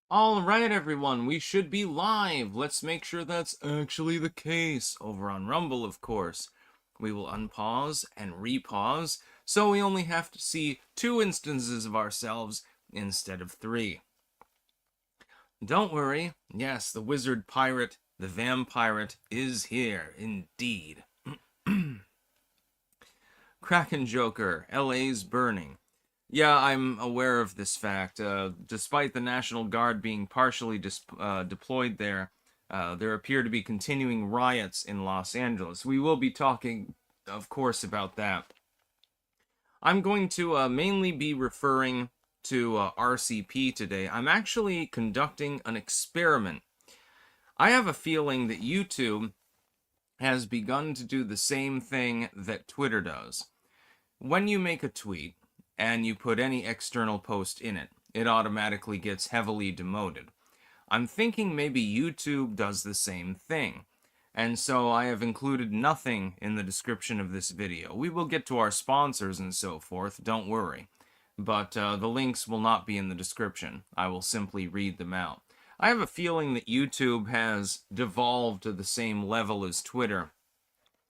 All right, everyone, we should be live. Let's make sure that's actually the case. Over on Rumble, of course. We will unpause and repause, so we only have to see 2 instances of ourselves instead of 3. Don't worry. Yes, the wizard pirate, the vampirate, is here, indeed. Kraken Joker, LA's burning. Yeah, I'm aware of this fact. Despite the National Guard being partially deployed there, there appear to be continuing riots in Los Angeles. We will be talking, of course, about that. I'm going to mainly be referring to RCP today. I'm actually conducting an experiment. I have a feeling that YouTube has begun to do the same thing that Twitter does. When you make a tweet, and you put any external post in it, it automatically gets heavily demoted. I'm thinking maybe YouTube does the same thing. And so I have included nothing in the description of this video. We will get to our sponsors and so forth, don't worry. But the links will not be in the description. I will simply read them out. I have a feeling that YouTube has devolved to the same level as Twitter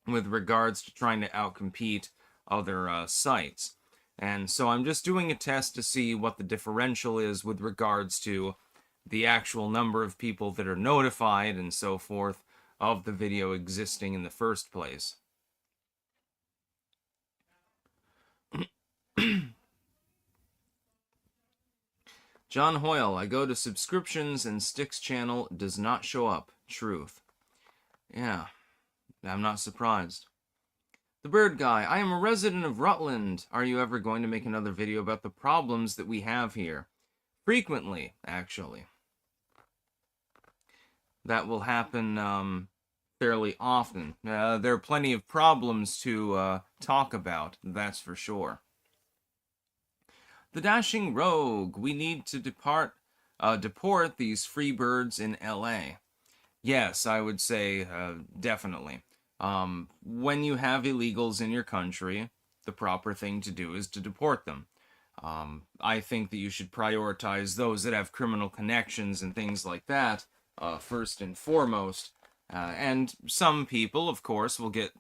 with regards to trying to outcompete other sites. And so I'm just doing a test to see what the differential is with regards to the actual number of people that are notified and so forth of the video existing in the first place. John Hoyle, I go to subscriptions and Sticks channel does not show up. Truth. Yeah, I'm not surprised. The Bird Guy, I am a resident of Rutland. Are you ever going to make another video about the problems that we have here? Frequently, actually. That will happen fairly often. There are plenty of problems to talk about, that's for sure. The Dashing Rogue, we need to deport these free birds in LA. Yes, I would say definitely. When you have illegals in your country, the proper thing to do is to deport them. I think that you should prioritize those that have criminal connections and things like that first and foremost. And some people, of course, will get,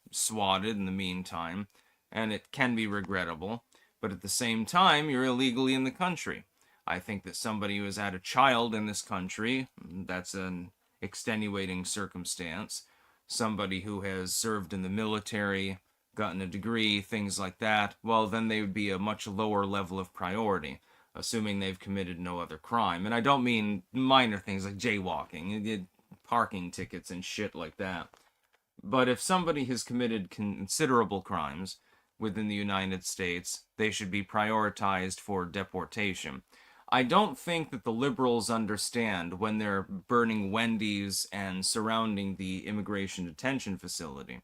swatted in the meantime, and it can be regrettable. But at the same time, you're illegally in the country. I think that somebody who has had a child in this country, that's an extenuating circumstance. Somebody who has served in the military, gotten a degree, things like that, well, then they would be a much lower level of priority, assuming they've committed no other crime. And I don't mean minor things like jaywalking, parking tickets and shit like that. But if somebody has committed considerable crimes within the United States, they should be prioritized for deportation. I don't think that the liberals understand when they're burning Wendy's and surrounding the immigration detention facility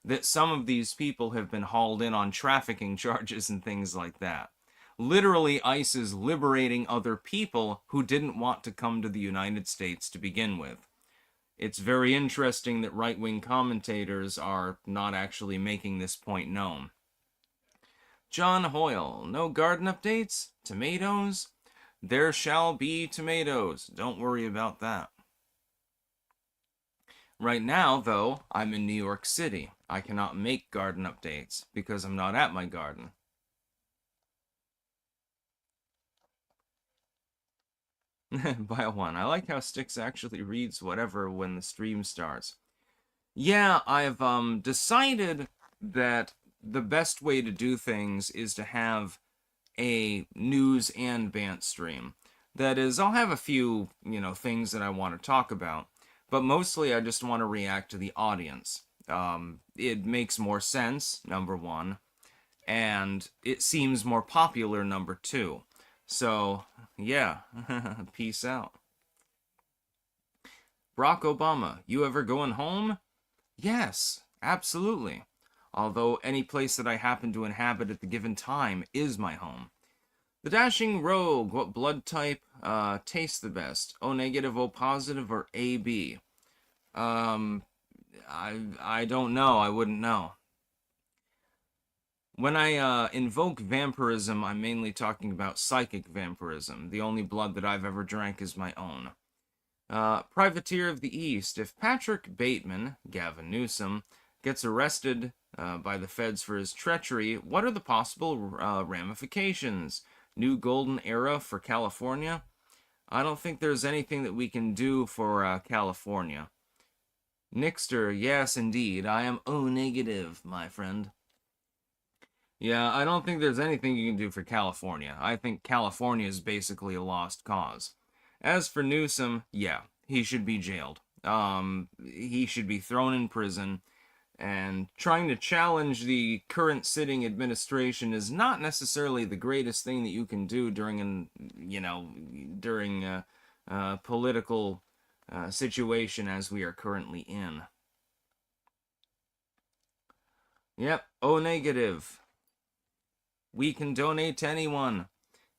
that some of these people have been hauled in on trafficking charges and things like that. Literally, ICE is liberating other people who didn't want to come to the United States to begin with. It's very interesting that right-wing commentators are not actually making this point known. John Hoyle, no garden updates? Tomatoes? There shall be tomatoes. Don't worry about that. Right now, though, I'm in New York City. I cannot make garden updates because I'm not at my garden. By one. I like how Sticks actually reads whatever when the stream starts. Yeah, I've decided that the best way to do things is to have a news and Bantz stream. That is, I'll have a few, things that I want to talk about, but mostly I just want to react to the audience. It makes more sense, number one, and it seems more popular, number two. So, yeah, peace out. Barack Obama, you ever going home? Yes, absolutely. Although any place that I happen to inhabit at the given time is my home. The Dashing Rogue, what blood type tastes the best? O negative, O positive, or AB? I don't know. I wouldn't know. When I invoke vampirism, I'm mainly talking about psychic vampirism. The only blood that I've ever drank is my own. Privateer of the East. If Patrick Bateman, Gavin Newsom, gets arrested by the feds for his treachery, what are the possible ramifications? New golden era for California? I don't think there's anything that we can do for California. Nixter, yes, indeed. I am O negative, my friend. Yeah, I don't think there's anything you can do for California. I think California is basically a lost cause. As for Newsom, yeah, he should be jailed. He should be thrown in prison. And trying to challenge the current sitting administration is not necessarily the greatest thing that you can do during a political situation as we are currently in. Yep, O negative. We can donate to anyone.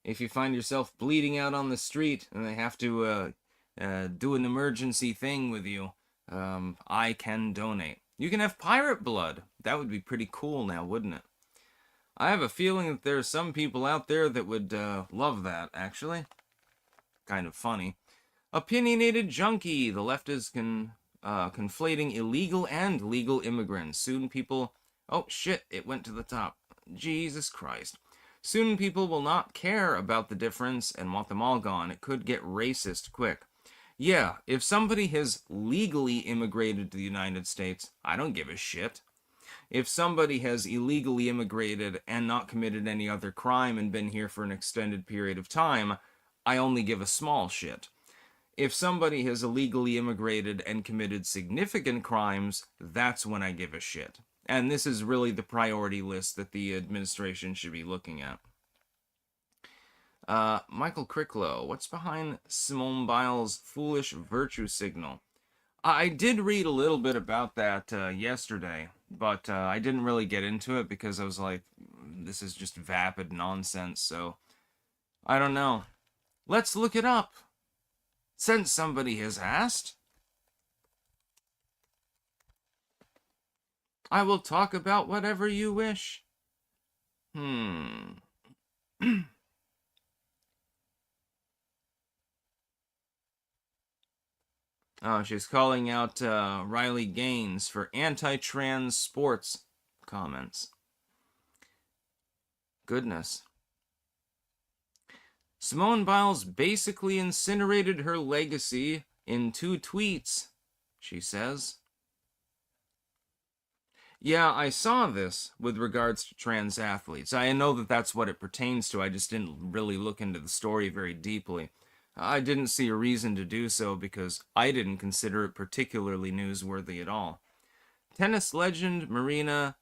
If you find yourself bleeding out on the street and they have to do an emergency thing with you, I can donate. You can have pirate blood. That would be pretty cool now, wouldn't it? I have a feeling that there are some people out there that would love that, actually. Kind of funny. Opinionated junkie. The left is conflating illegal and legal immigrants. Soon people... Oh, shit, it went to the top. Jesus Christ. Soon people will not care about the difference and want them all gone. It could get racist quick. Yeah, if somebody has legally immigrated to the United States, I don't give a shit. If somebody has illegally immigrated and not committed any other crime and been here for an extended period of time, I only give a small shit. If somebody has illegally immigrated and committed significant crimes, that's when I give a shit. And this is really the priority list that the administration should be looking at. Michael Cricklow, what's behind Simone Biles' foolish virtue signal? I did read a little bit about that yesterday, but I didn't really get into it because I was like, this is just vapid nonsense, so I don't know. Let's look it up, since somebody has asked. I will talk about whatever you wish. Oh, she's calling out Riley Gaines for anti-trans sports comments. Goodness. Simone Biles basically incinerated her legacy in 2 tweets, she says. Yeah, I saw this with regards to trans athletes. I know that that's what it pertains to. I just didn't really look into the story very deeply. I didn't see a reason to do so because I didn't consider it particularly newsworthy at all. Tennis legend Marina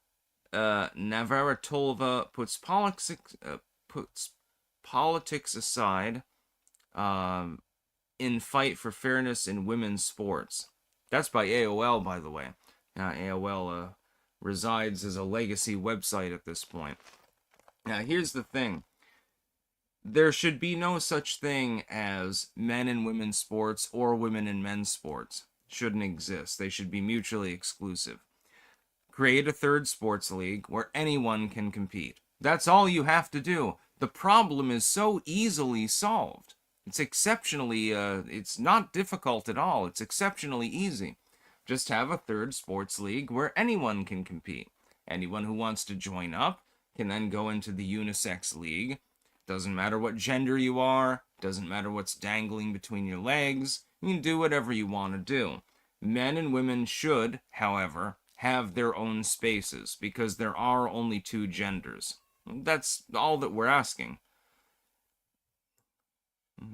Navratilova puts politics aside in fight for fairness in women's sports. That's by AOL, by the way. AOL resides as a legacy website at this point. Now, here's the thing. There should be no such thing as men in women's sports or women in men's sports. Shouldn't exist. They should be mutually exclusive. Create a third sports league where anyone can compete. That's all you have to do. The problem is so easily solved. It's exceptionally, it's not difficult at all. It's exceptionally easy. Just have a third sports league where anyone can compete. Anyone who wants to join up can then go into the unisex league. Doesn't matter what gender you are. Doesn't matter what's dangling between your legs. You can do whatever you want to do. Men and women should, however, have their own spaces because there are only 2 genders. That's all that we're asking.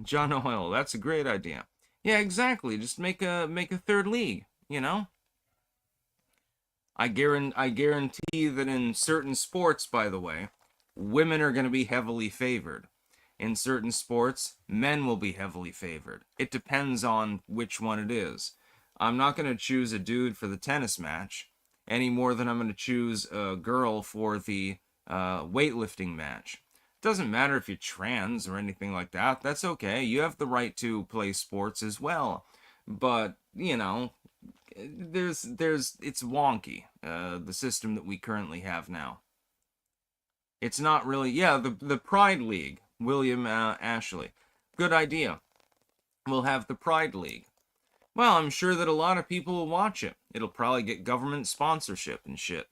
John Oil, that's a great idea. Yeah, exactly. Just make a third league, you know? I guarantee that in certain sports, by the way, women are going to be heavily favored. In certain sports, men will be heavily favored. It depends on which one it is. I'm not going to choose a dude for the tennis match any more than I'm going to choose a girl for the weightlifting match. It doesn't matter if you're trans or anything like that. That's okay. You have the right to play sports as well. But, you know, it's wonky, the system that we currently have now. It's not really, yeah, the Pride League. William Ashley. Good idea. We'll have the Pride League. Well, I'm sure that a lot of people will watch it. It'll probably get government sponsorship and shit.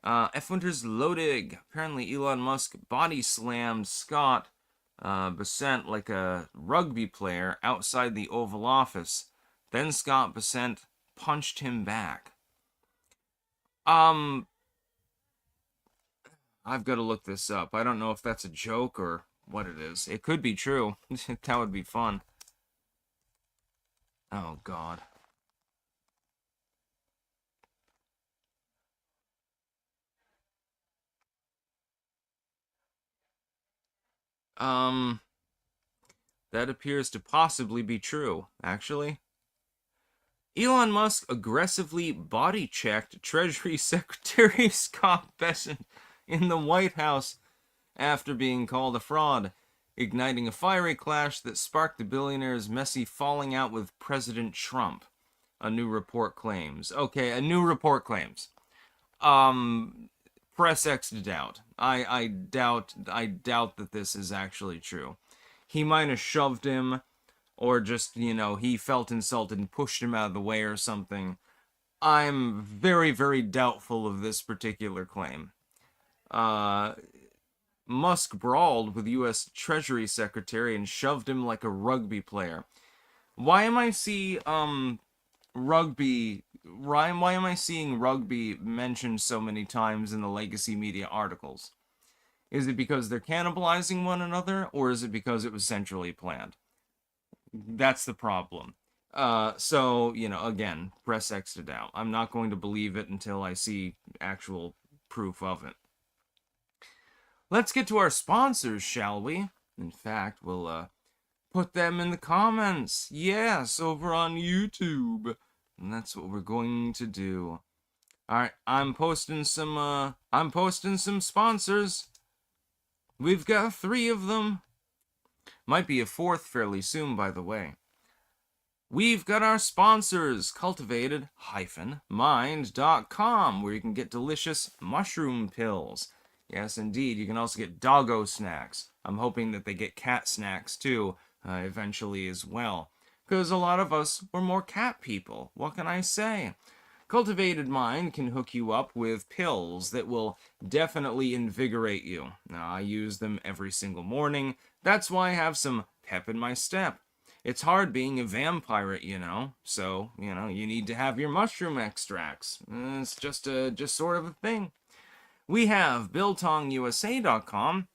F. Winters Lodig. Apparently Elon Musk body slammed Scott Bessent like a rugby player outside the Oval Office. Then Scott Bessent punched him back. I've got to look this up. I don't know if that's a joke or what it is. It could be true. That would be fun. Oh, God. That appears to possibly be true, actually. Elon Musk aggressively body-checked Treasury Secretary Scott Bessent in the White House after being called a fraud, igniting a fiery clash that sparked the billionaire's messy falling out with President Trump. A new report claims. Okay, a new report claims. Press X to doubt. I doubt that this is actually true. He might have shoved him, or just, he felt insulted and pushed him out of the way or something. I'm very, very doubtful of this particular claim. Musk brawled with U.S. Treasury Secretary and shoved him like a rugby player. Why am I seeing rugby mentioned so many times in the legacy media articles? Is it because they're cannibalizing one another, or is it because it was centrally planned? That's the problem. So, again, press X to doubt. I'm not going to believe it until I see actual proof of it. Let's get to our sponsors, shall we? In fact, we'll put them in the comments. Yes, over on YouTube. And that's what we're going to do. Alright, I'm posting some sponsors. We've got 3 of them. Might be a 4th fairly soon, by the way. We've got our sponsors, cultivated-mind.com, where you can get delicious mushroom pills. Yes, indeed. You can also get doggo snacks. I'm hoping that they get cat snacks, too, eventually as well. Because a lot of us were more cat people. What can I say? Cultivated Mind can hook you up with pills that will definitely invigorate you. Now, I use them every single morning. That's why I have some pep in my step. It's hard being a vampirate, so, you need to have your mushroom extracts. It's just sort of a thing. We have BiltongUSA.com.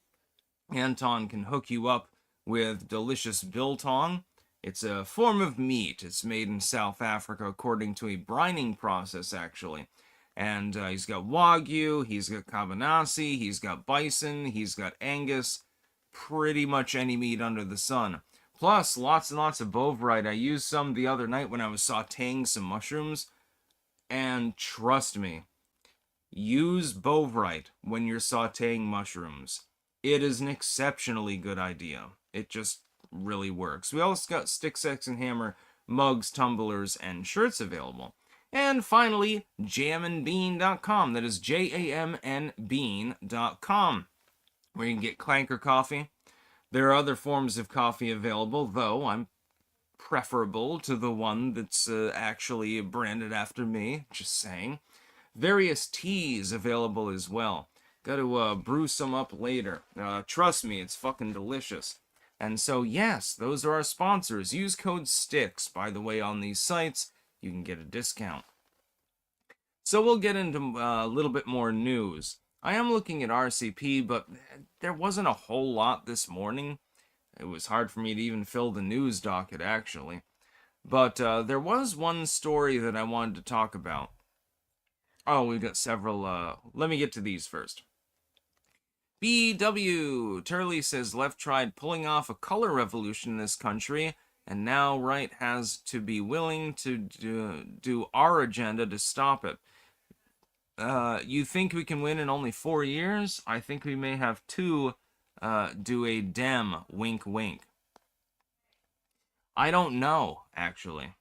Anton can hook you up with delicious biltong. It's a form of meat. It's made in South Africa according to a brining process, actually. And he's got Wagyu, he's got Cabanassi, he's got bison, he's got Angus, pretty much any meat under the sun. Plus, lots and lots of Bovrite. I used some the other night when I was sauteing some mushrooms. And trust me, use Bovrite when you're sauteing mushrooms. It is an exceptionally good idea. It just really works. We also got Stick, Sex, and Hammer mugs, tumblers, and shirts available. And finally, jamandbean.com. That is JAMN bean.com, where you can get Clanker coffee. There are other forms of coffee available, though I'm preferable to the one that's actually branded after me. Just saying. Various teas available as well. Got to brew some up later. Trust me, it's fucking delicious. And so, yes, those are our sponsors. Use code STICKS, by the way, on these sites. You can get a discount. So we'll get into a little bit more news. I am looking at RCP, but there wasn't a whole lot this morning. It was hard for me to even fill the news docket, actually. But there was one story that I wanted to talk about. Oh, we've got several. Let me get to these first. BW Turley says left tried pulling off a color revolution in this country, and now right has to be willing to do our agenda to stop it. You think we can win in only 4 years? I think we may have to do a Dem wink wink. I don't know, actually.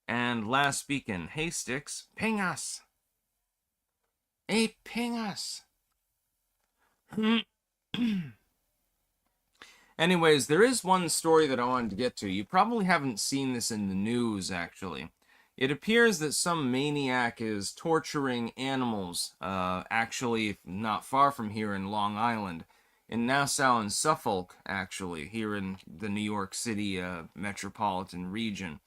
And last speaking, hey Sticks, ping us. Ping us. Anyways, there is one story that I wanted to get to. You probably haven't seen this in the news, actually. It appears that some maniac is torturing animals, actually not far from here in Long Island, in Nassau and Suffolk, actually, here in the New York City metropolitan region.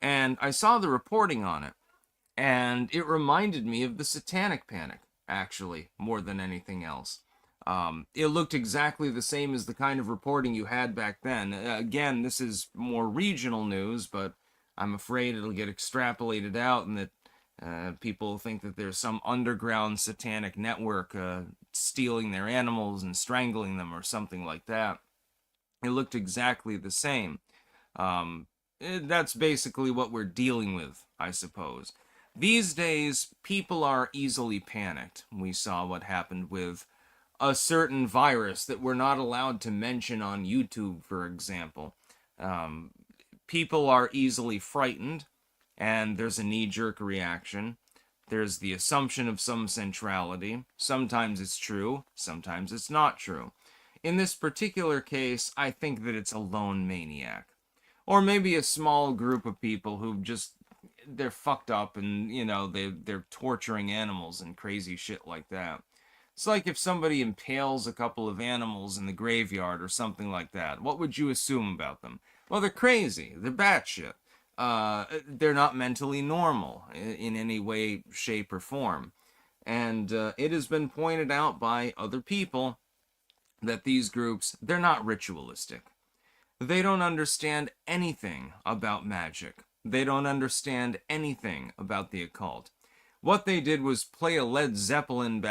And I saw the reporting on it, and it reminded me of the Satanic Panic, actually, more than anything else. It looked exactly the same as the kind of reporting you had back then. Again, this is more regional news, but I'm afraid it'll get extrapolated out and that people think that there's some underground satanic network stealing their animals and strangling them or something like that. It looked exactly the same. That's basically what we're dealing with, I suppose. These days, people are easily panicked. We saw what happened with a certain virus that we're not allowed to mention on YouTube, for example. People are easily frightened, and there's a knee-jerk reaction. There's the assumption of some centrality. Sometimes it's true, sometimes it's not true. In this particular case, I think that it's a lone maniac. Or maybe a small group of people who just, they're fucked up and, they're torturing animals and crazy shit like that. It's like if somebody impales a couple of animals in the graveyard or something like that. What would you assume about them? Well, they're crazy. They're batshit. They're not mentally normal in any way, shape, or form. And it has been pointed out by other people that these groups, they're not ritualistic. They don't understand anything about magic. They don't understand anything about the occult. What they did was play a Led Zeppelin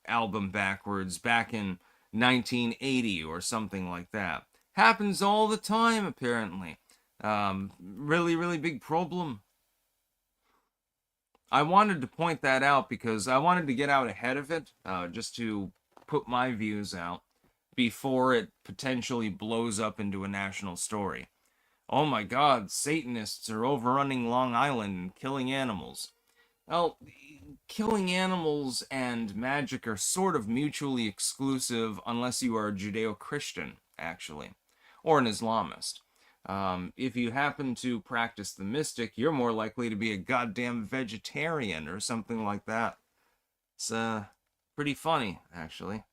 album backwards back in 1980 or something like that. Happens all the time, apparently. Really, really big problem. I wanted to point that out because I wanted to get out ahead of it, just to put my views out before it potentially blows up into a national story. Oh my God, Satanists are overrunning Long Island and killing animals. Well, killing animals and magic are sort of mutually exclusive unless you are a Judeo-Christian, actually, or an Islamist. If you happen to practice the mystic, you're more likely to be a goddamn vegetarian or something like that. It's pretty funny, actually.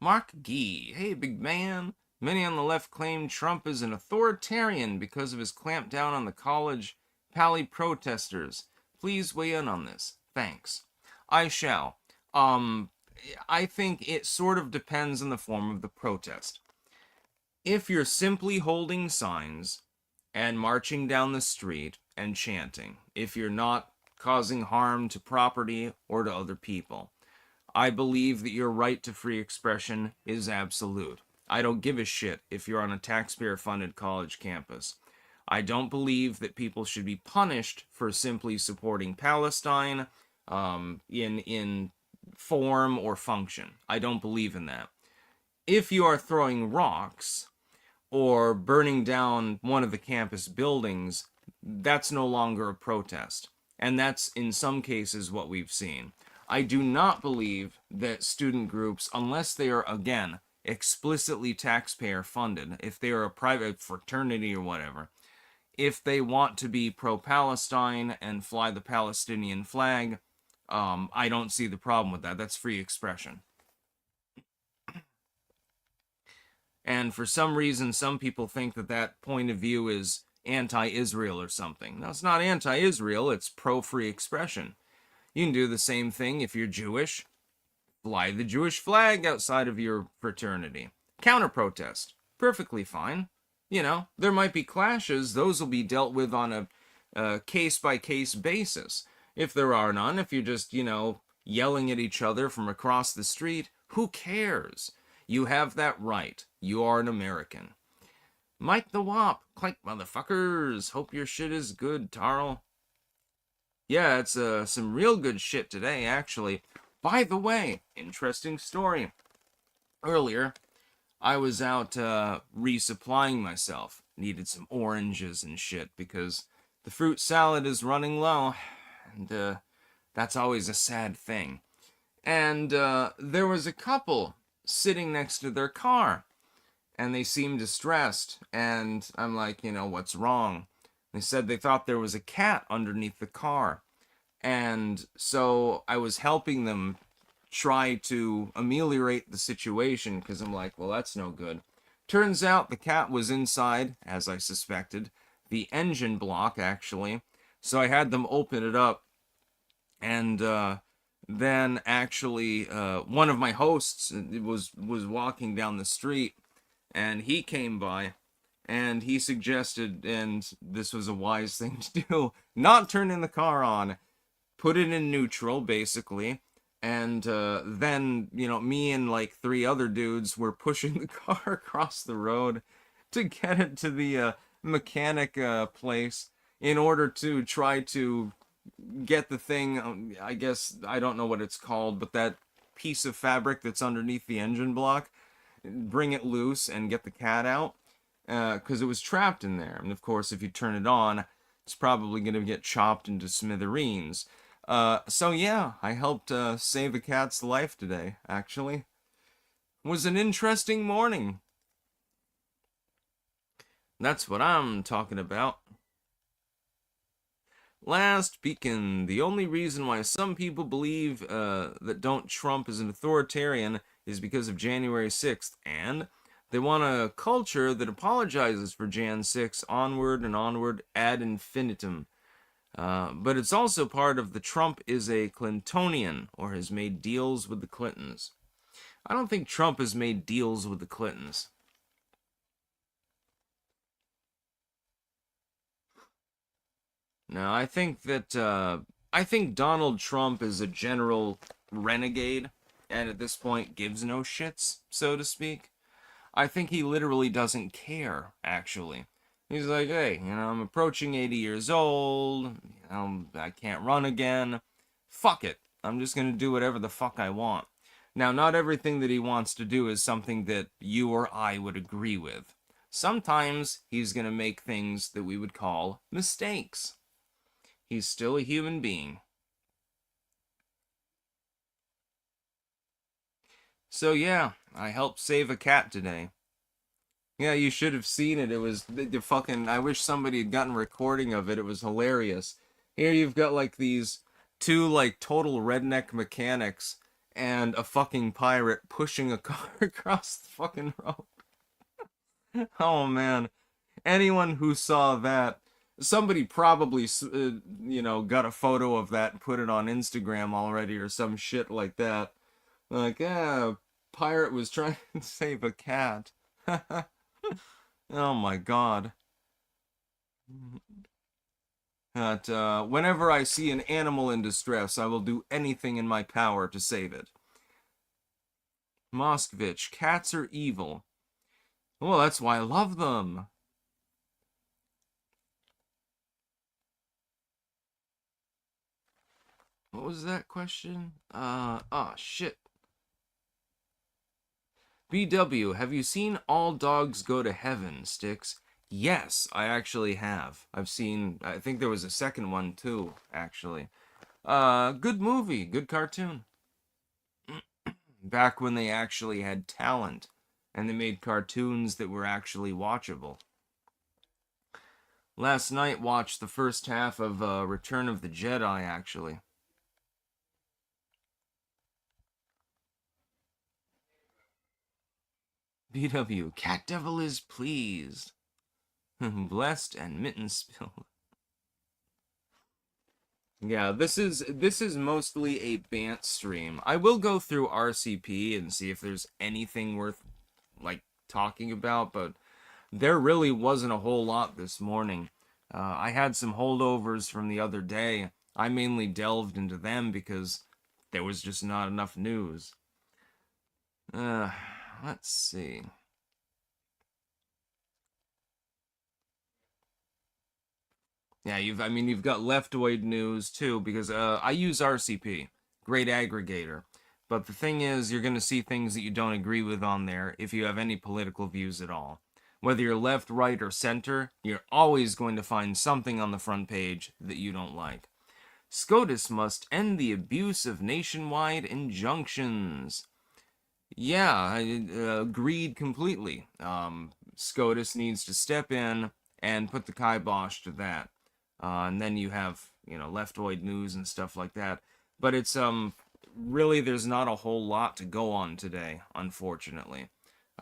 Mark Gee, hey big man. Many on the left claim Trump is an authoritarian because of his clampdown on the college Pally protesters. Please weigh in on this. Thanks. I shall. I think it sort of depends on the form of the protest. If you're simply holding signs and marching down the street and chanting, if you're not causing harm to property or to other people, I believe that your right to free expression is absolute. I don't give a shit if you're on a taxpayer-funded college campus. I don't believe that people should be punished for simply supporting Palestine in form or function. I don't believe in that. If you are throwing rocks or burning down one of the campus buildings, that's no longer a protest. And that's, in some cases, what we've seen. I do not believe that student groups, unless they are, again, explicitly taxpayer funded, if they are a private fraternity or whatever, if they want to be pro-Palestine and fly the Palestinian flag, I don't see the problem with that. That's free expression. And for some reason, some people think that that point of view is anti-Israel or something. No, it's not anti-Israel, it's pro-free expression. You can do the same thing if you're Jewish. Fly the Jewish flag outside of your fraternity. Counter-protest. Perfectly fine. There might be clashes. Those will be dealt with on a case-by-case basis. If there are none, if you're just, yelling at each other from across the street, who cares? You have that right. You are an American. Mike the Wop. Clank, motherfuckers. Hope your shit is good, Tarl. Yeah, it's some real good shit today, actually. By the way, interesting story. Earlier, I was out resupplying myself. Needed some oranges and shit because the fruit salad is running low. And That's always a sad thing. And there was a couple sitting next to their car, and they seemed distressed. And I'm like, what's wrong? They said they thought there was a cat underneath the car. And so I was helping them try to ameliorate the situation because I'm like, well, that's no good. Turns out the cat was inside, as I suspected, the engine block, actually. So I had them open it up, and then actually one of my hosts was walking down the street, and he came by, and he suggested, and this was a wise thing to do, not turning the car on, put it in neutral, basically. And then, me and like 3 other dudes were pushing the car across the road to get it to the mechanic place in order to try to get the thing, I guess, I don't know what it's called, but that piece of fabric that's underneath the engine block, bring it loose and get the cat out, because it was trapped in there. And of course, if you turn it on, it's probably going to get chopped into smithereens. So yeah, I helped save a cat's life today, actually. It was an interesting morning. That's what I'm talking about. Last beacon, the only reason why some people believe that Don't Trump is an authoritarian is because of January 6th, and they want a culture that apologizes for Jan 6 onward and onward ad infinitum. But it's also part of the Trump is a Clintonian, or has made deals with the Clintons. I don't think Trump has made deals with the Clintons. No, I think that, I think Donald Trump is a general renegade, and at this point gives no shits, so to speak. I think he literally doesn't care, actually. He's like, hey, I'm approaching 80 years old, I can't run again. Fuck it. I'm just gonna do whatever the fuck I want. Now, not everything that he wants to do is something that you or I would agree with. Sometimes he's gonna make things that we would call mistakes. He's still a human being. So yeah, I helped save a cat today. Yeah, you should have seen it. It was the fucking. I wish somebody had gotten a recording of it. It was hilarious. Here you've got like these 2 like total redneck mechanics and a fucking pirate pushing a car across the fucking road. Oh man, anyone who saw that, somebody probably got a photo of that and put it on Instagram already or some shit like that. Like, yeah, pirate was trying to save a cat. Oh my god. That whenever I see an animal in distress, I will do anything in my power to save it. Moskvich, cats are evil. Well, that's why I love them. What was that question? Oh shit. BW, have you seen All Dogs Go to Heaven, Sticks? Yes, I actually have. I think there was a second one too, actually. Good movie, good cartoon. Back when they actually had talent, and they made cartoons that were actually watchable. Last night watched the first half of Return of the Jedi, actually. BW, Cat Devil is pleased. Blessed and mittens spilled. Yeah, this is mostly a Bantz stream. I will go through RCP and see if there's anything worth like talking about, but there really wasn't a whole lot this morning. I had some holdovers from the other day. I mainly delved into them because there was just not enough news. Let's see. Yeah, you've got leftoid news too, because I use RCP, great aggregator. But the thing is, you're going to see things that you don't agree with on there if you have any political views at all. Whether you're left, right, or center, you're always going to find something on the front page that you don't like. SCOTUS must end the abuse of nationwide injunctions. Yeah, I agreed completely. SCOTUS needs to step in and put the kibosh to that. And then you have, leftoid news and stuff like that. But it's, really, there's not a whole lot to go on today, unfortunately.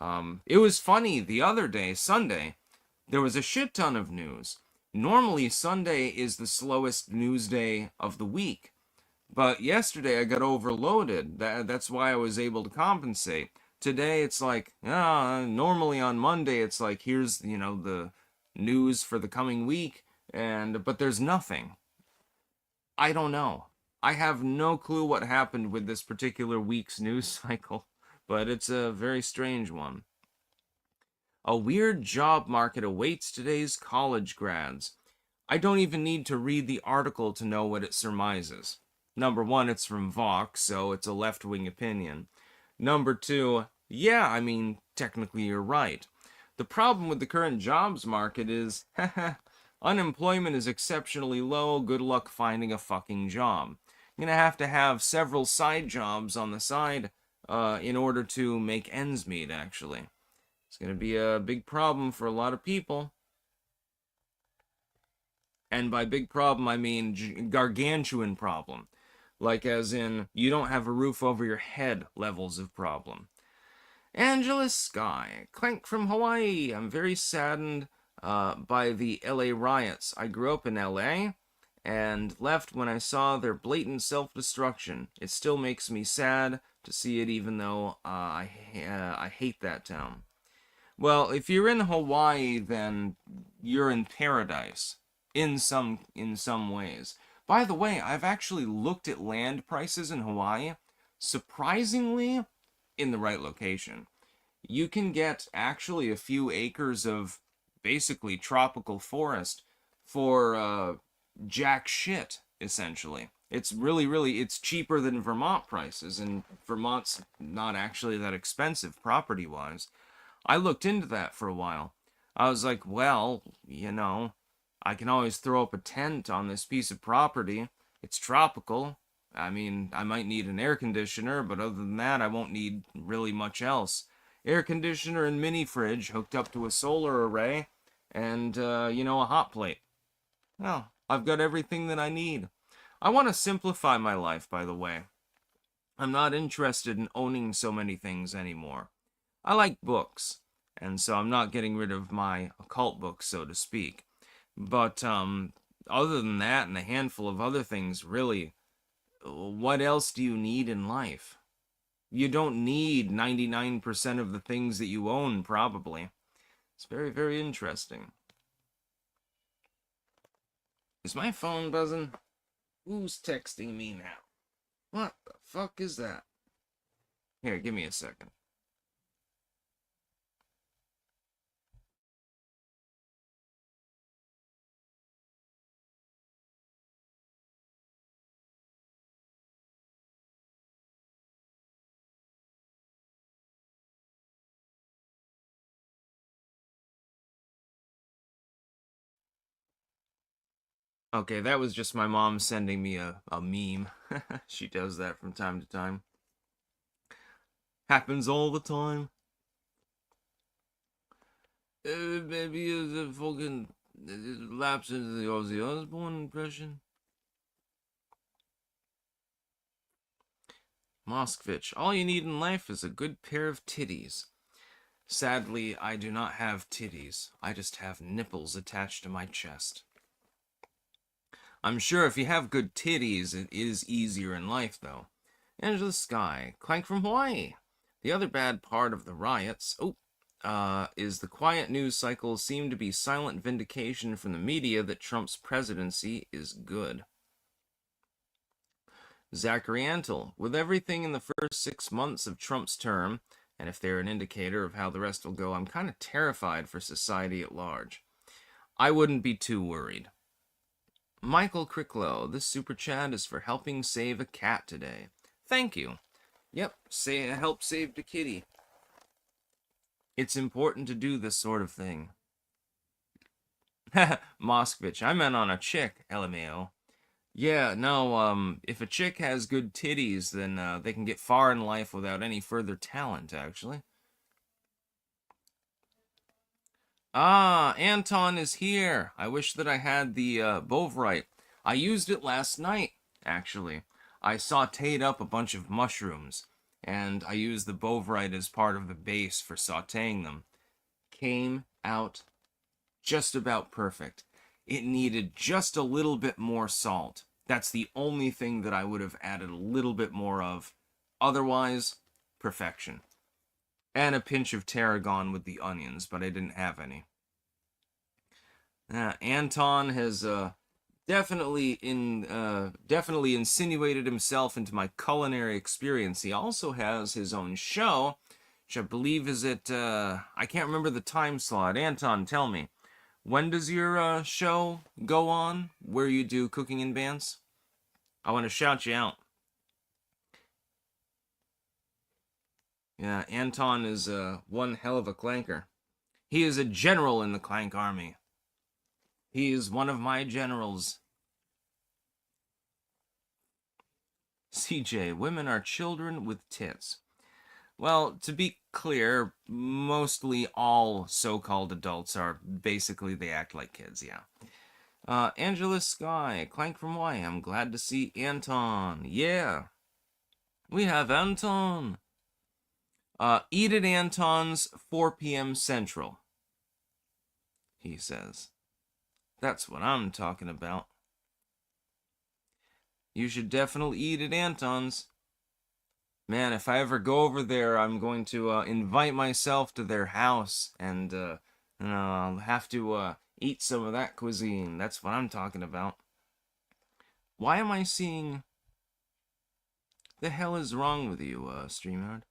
It was funny the other day, Sunday, there was a shit ton of news. Normally, Sunday is the slowest news day of the week. But yesterday I got overloaded. That's why I was able to compensate. Today it's like, normally on Monday it's like, here's, the news for the coming week, but there's nothing. I don't know. I have no clue what happened with this particular week's news cycle, but it's a very strange one. A weird job market awaits today's college grads. I don't even need to read the article to know what it surmises. Number one, it's from Vox, so it's a left-wing opinion. Number two, yeah, I mean, technically you're right. The problem with the current jobs market is, unemployment is exceptionally low, good luck finding a fucking job. You're gonna have several side jobs on the side in order to make ends meet, actually. It's gonna be a big problem for a lot of people. And by big problem, I mean gargantuan problem. Like as in, you don't have a roof over your head levels of problem. Angela Sky, Clank from Hawaii. I'm very saddened by the LA riots. I grew up in LA and left when I saw their blatant self-destruction. It still makes me sad to see it, even though I hate that town. Well, if you're in Hawaii, then you're in paradise in some ways. By the way, I've actually looked at land prices in Hawaii. Surprisingly, in the right location. You can get actually a few acres of basically tropical forest for jack shit, essentially. It's really, it's cheaper than Vermont prices, and Vermont's not actually that expensive property-wise. I looked into that for a while. I was like, well, I can always throw up a tent on this piece of property. It's tropical. I mean, I might need an air conditioner, but other than that, I won't need really much else. Air conditioner and mini fridge hooked up to a solar array, and, a hot plate. Well, I've got everything that I need. I want to simplify my life, by the way. I'm not interested in owning so many things anymore. I like books, and so I'm not getting rid of my occult books, so to speak. But other than that and a handful of other things, really, what else do you need in life? You don't need 99% of the things that you own, probably. It's very, very interesting. Is my phone buzzing? Who's texting me now? What the fuck is that? Here, give me a second. Okay, that was just my mom sending me a meme. She does that from time to time. Happens all the time. Maybe it's a fucking lapse into the Ozzy Osbourne impression. Moskvich, all you need in life is a good pair of titties. Sadly, I do not have titties. I just have nipples attached to my chest. I'm sure if you have good titties, it is easier in life, though. Angela Sky, Clank from Hawaii. The other bad part of the riots, is the quiet news cycles seem to be silent vindication from the media that Trump's presidency is good. Zachary Antle, with everything in the first 6 months of Trump's term, and if they're an indicator of how the rest will go, I'm kind of terrified for society at large. I wouldn't be too worried. Michael Cricklow, this super chat is for helping save a cat today. Thank you. Yep, help save the kitty. It's important to do this sort of thing. Moskvich, I meant on a chick, LMAO. Yeah, no, if a chick has good titties, then they can get far in life without any further talent, actually. Ah, Anton is here. I wish that I had the Bovrite. I used it last night, actually. I sauteed up a bunch of mushrooms, and I used the Bovrite as part of the base for sauteing them. Came out just about perfect. It needed just a little bit more salt. That's the only thing that I would have added a little bit more of. Otherwise, perfection. And a pinch of tarragon with the onions, but I didn't have any. Anton has definitely insinuated himself into my culinary experience. He also has his own show, which I believe is at I can't remember the time slot. Anton, tell me, when does your show go on? Where you do cooking in Bantz? I want to shout you out. Yeah, Anton is one hell of a clanker. He is a general in the Clank Army. He is one of my generals. CJ, women are children with tits. Well, to be clear, mostly all so-called adults are basically, they act like kids, yeah. Angela Sky, Clank from Y. I'm glad to see Anton. Yeah. We have Anton. Eat at Anton's 4 p.m. Central, he says. That's what I'm talking about. You should definitely eat at Anton's. Man, if I ever go over there, I'm going to invite myself to their house, and I'll have to eat some of that cuisine. That's what I'm talking about. Why am I seeing... The hell is wrong with you, StreamYard?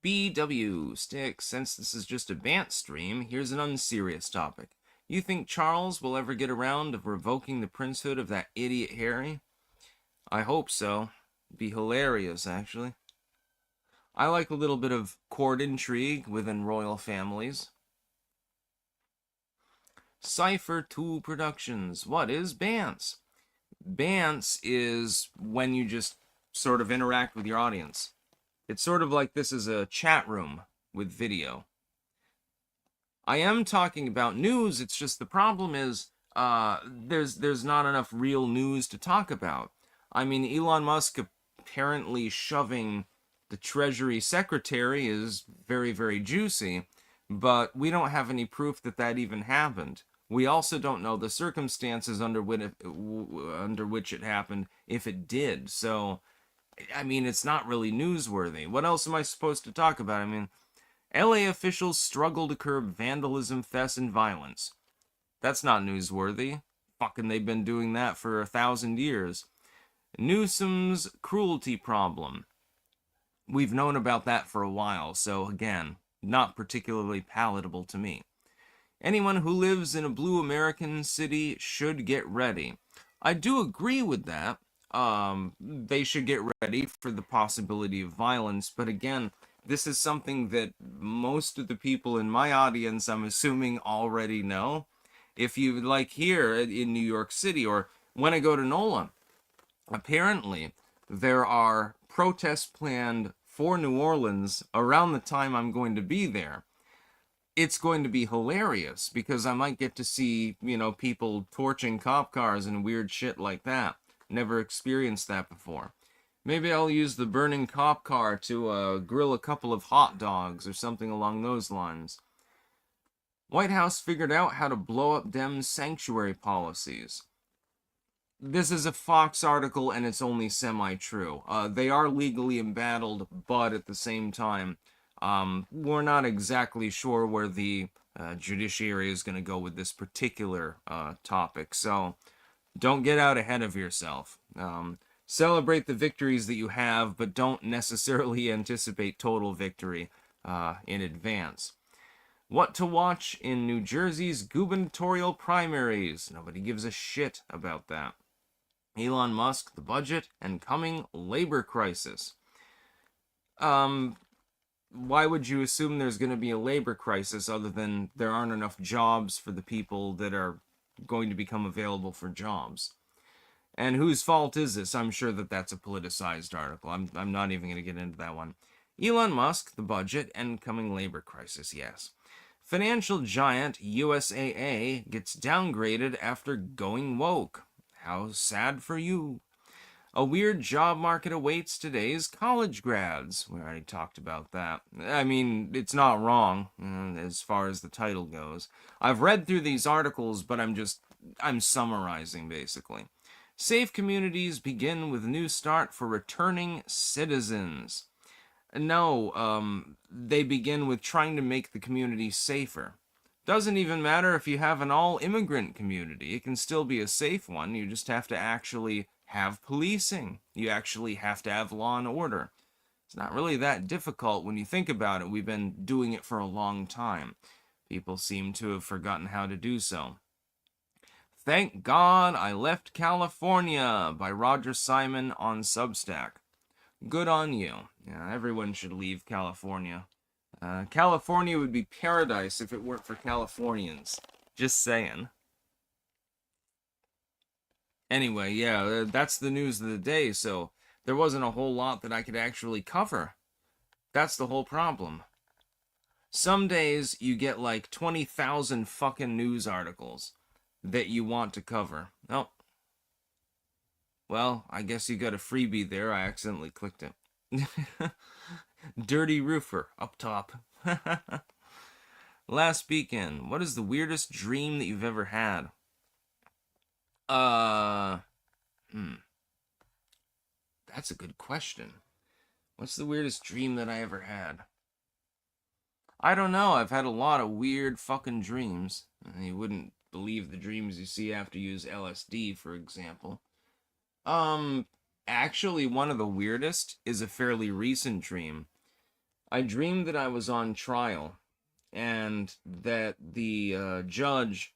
BW Stick, since this is just a Bantz stream, here's an unserious topic. You think Charles will ever get around to revoking the princehood of that idiot Harry? I hope so. It'd be hilarious, actually. I like a little bit of court intrigue within royal families. Cypher 2 Productions. What is Bantz? Bantz is when you just sort of interact with your audience. It's sort of like this is a chat room with video. I am talking about news, it's just the problem is there's not enough real news to talk about. I mean, Elon Musk apparently shoving the Treasury Secretary is very, very juicy, but we don't have any proof that that even happened. We also don't know the circumstances under which it happened, if it did. So, I mean, it's not really newsworthy. What else am I supposed to talk about? I mean, LA officials struggle to curb vandalism, theft, and violence. That's not newsworthy. Fucking, they've been doing that for 1,000 years. Newsom's cruelty problem. We've known about that for a while, so again, not particularly palatable to me. Anyone who lives in a blue American city should get ready. I do agree with that. They should get ready for the possibility of violence, but again, this is something that most of the people in my audience, I'm assuming, already know. If you like here in New York City, or when I go to NOLA, apparently there are protests planned for New Orleans around the time I'm going to be there. It's going to be hilarious because I might get to see, you know, people torching cop cars and weird shit like that. Never experienced that before. Maybe I'll use the burning cop car to grill a couple of hot dogs or something along those lines. White House figured out how to blow up Dems' sanctuary policies. This is a Fox article and it's only semi-true. They are legally embattled, but at the same time, we're not exactly sure where the judiciary is going to go with this particular topic. So don't get out ahead of yourself. Celebrate the victories that you have, but don't necessarily anticipate total victory in advance. What to watch in New Jersey's gubernatorial primaries? Nobody gives a shit about that. Elon Musk, the budget, and coming labor crisis. Why would you assume there's going to be a labor crisis other than there aren't enough jobs for the people that are going to become available for jobs. And whose fault is this? I'm sure that that's a politicized article. I'm not even going to get into that one. Elon Musk, the budget, and coming labor crisis, yes. Financial giant USAA gets downgraded after going woke. How sad for you. A weird job market awaits today's college grads. We already talked about that. I mean, it's not wrong as far as the title goes. I've read through these articles, but I'm summarizing basically. Safe communities begin with new start for returning citizens. No, they begin with trying to make the community safer. Doesn't even matter if you have an all-immigrant community. It can still be a safe one. You just have to actually have policing. You actually have to have law and order. It's not really that difficult when you think about it. We've been doing it for a long time. People seem to have forgotten how to do so. Thank God I Left California by Roger Simon on Substack. Good on you. Yeah, everyone should leave California. California would be paradise if it weren't for Californians. Just saying. Anyway, yeah, that's the news of the day, so there wasn't a whole lot that I could actually cover. That's the whole problem. Some days you get like 20,000 fucking news articles that you want to cover. Oh. Well, I guess you got a freebie there. I accidentally clicked it. Dirty Roofer, up top. Last weekend, what is the weirdest dream that you've ever had? That's a good question. What's the weirdest dream that I ever had? I don't know. I've had a lot of weird fucking dreams. You wouldn't believe the dreams you see after you use LSD, for example. Actually, one of the weirdest is a fairly recent dream. I dreamed that I was on trial, and that the judge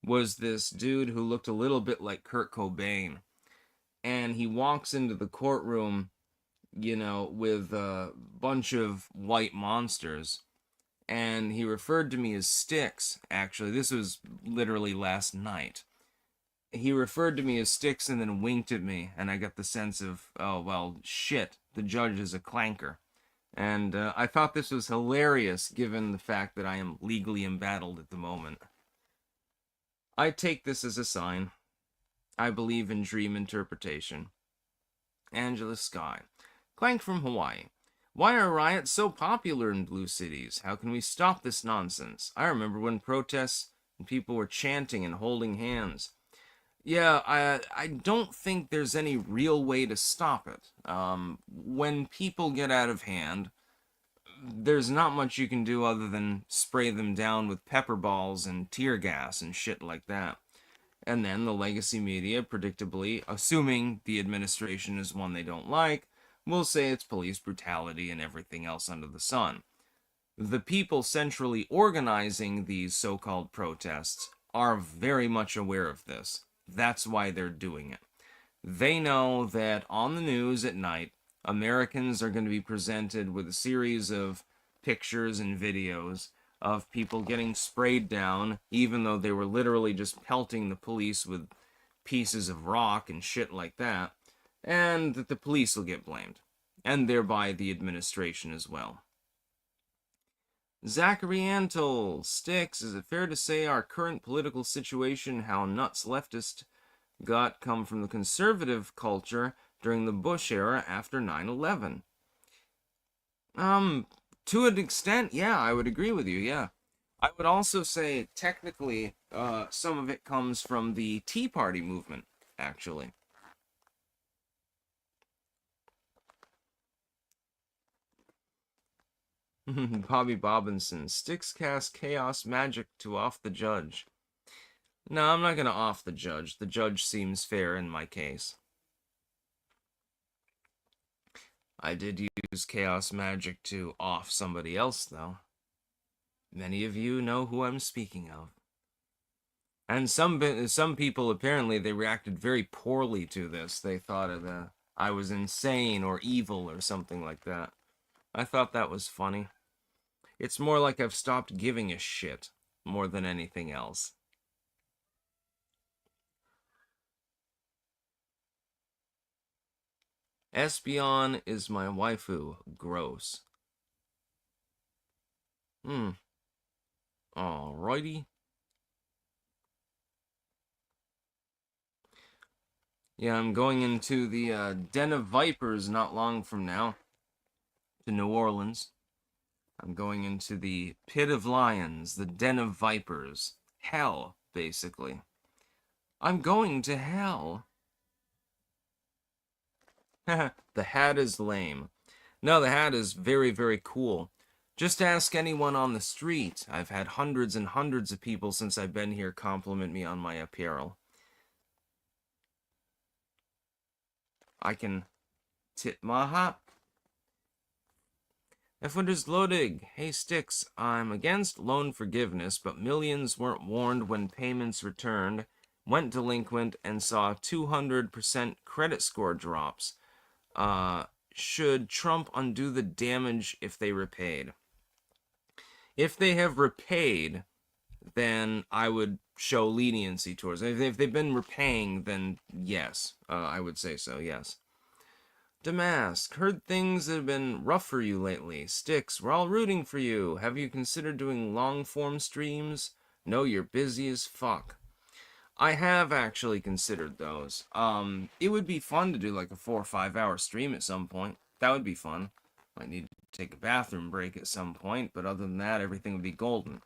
was this dude who looked a little bit like Kurt Cobain. And he walks into the courtroom, with a bunch of white monsters. And he referred to me as Sticks, actually. This was literally last night. He referred to me as Sticks and then winked at me, and I got the sense of, oh, well, shit, the judge is a clanker. And I thought this was hilarious, given the fact that I am legally embattled at the moment. I take this as a sign. I believe in dream interpretation. Angela Sky. Clank from Hawaii. Why are riots so popular in blue cities? How can we stop this nonsense? I remember when protests and people were chanting and holding hands. Yeah, I don't think there's any real way to stop it. When people get out of hand, there's not much you can do other than spray them down with pepper balls and tear gas and shit like that. And then the legacy media, predictably, assuming the administration is one they don't like, will say it's police brutality and everything else under the sun. The people centrally organizing these so-called protests are very much aware of this. That's why they're doing it. They know that on the news at night, Americans are going to be presented with a series of pictures and videos of people getting sprayed down, even though they were literally just pelting the police with pieces of rock and shit like that, and that the police will get blamed, and thereby the administration as well. Zachary Antle, Sticks, is it fair to say our current political situation, how nuts leftist got come from the conservative culture during the Bush era after 9/11? To an extent, yeah, I would agree with you, yeah. I would also say, technically, some of it comes from the Tea Party movement, actually. Bobby Bobinson, Sticks cast chaos magic to off the judge. No, I'm not going to off the judge. The judge seems fair in my case. I did use chaos magic to off somebody else, though. Many of you know who I'm speaking of. And some people, apparently, they reacted very poorly to this. They thought I was insane or evil or something like that. I thought that was funny. It's more like I've stopped giving a shit more than anything else. Espeon is my waifu. Gross. Alrighty. Yeah, I'm going into the Den of Vipers not long from now. To New Orleans. I'm going into the Pit of Lions, the Den of Vipers. Hell, basically. I'm going to hell. The hat is lame. No, the hat is very, very cool. Just ask anyone on the street. I've had hundreds and hundreds of people since I've been here compliment me on my apparel. I can tip my hat. F-Winters Lodig. Hey, Sticks. I'm against loan forgiveness, but millions weren't warned when payments returned, went delinquent, and saw 200% credit score drops. Should Trump undo the damage if they repaid? If they have repaid, then I would show leniency towards them. If they've been repaying, then yes, I would say so, yes. Damask, heard things that have been rough for you lately. Sticks, we're all rooting for you. Have you considered doing long-form streams? No, you're busy as fuck. I have actually considered those. It would be fun to do like a 4 or 5 hour stream at some point. That would be fun. Might need to take a bathroom break at some point, but other than that, everything would be golden.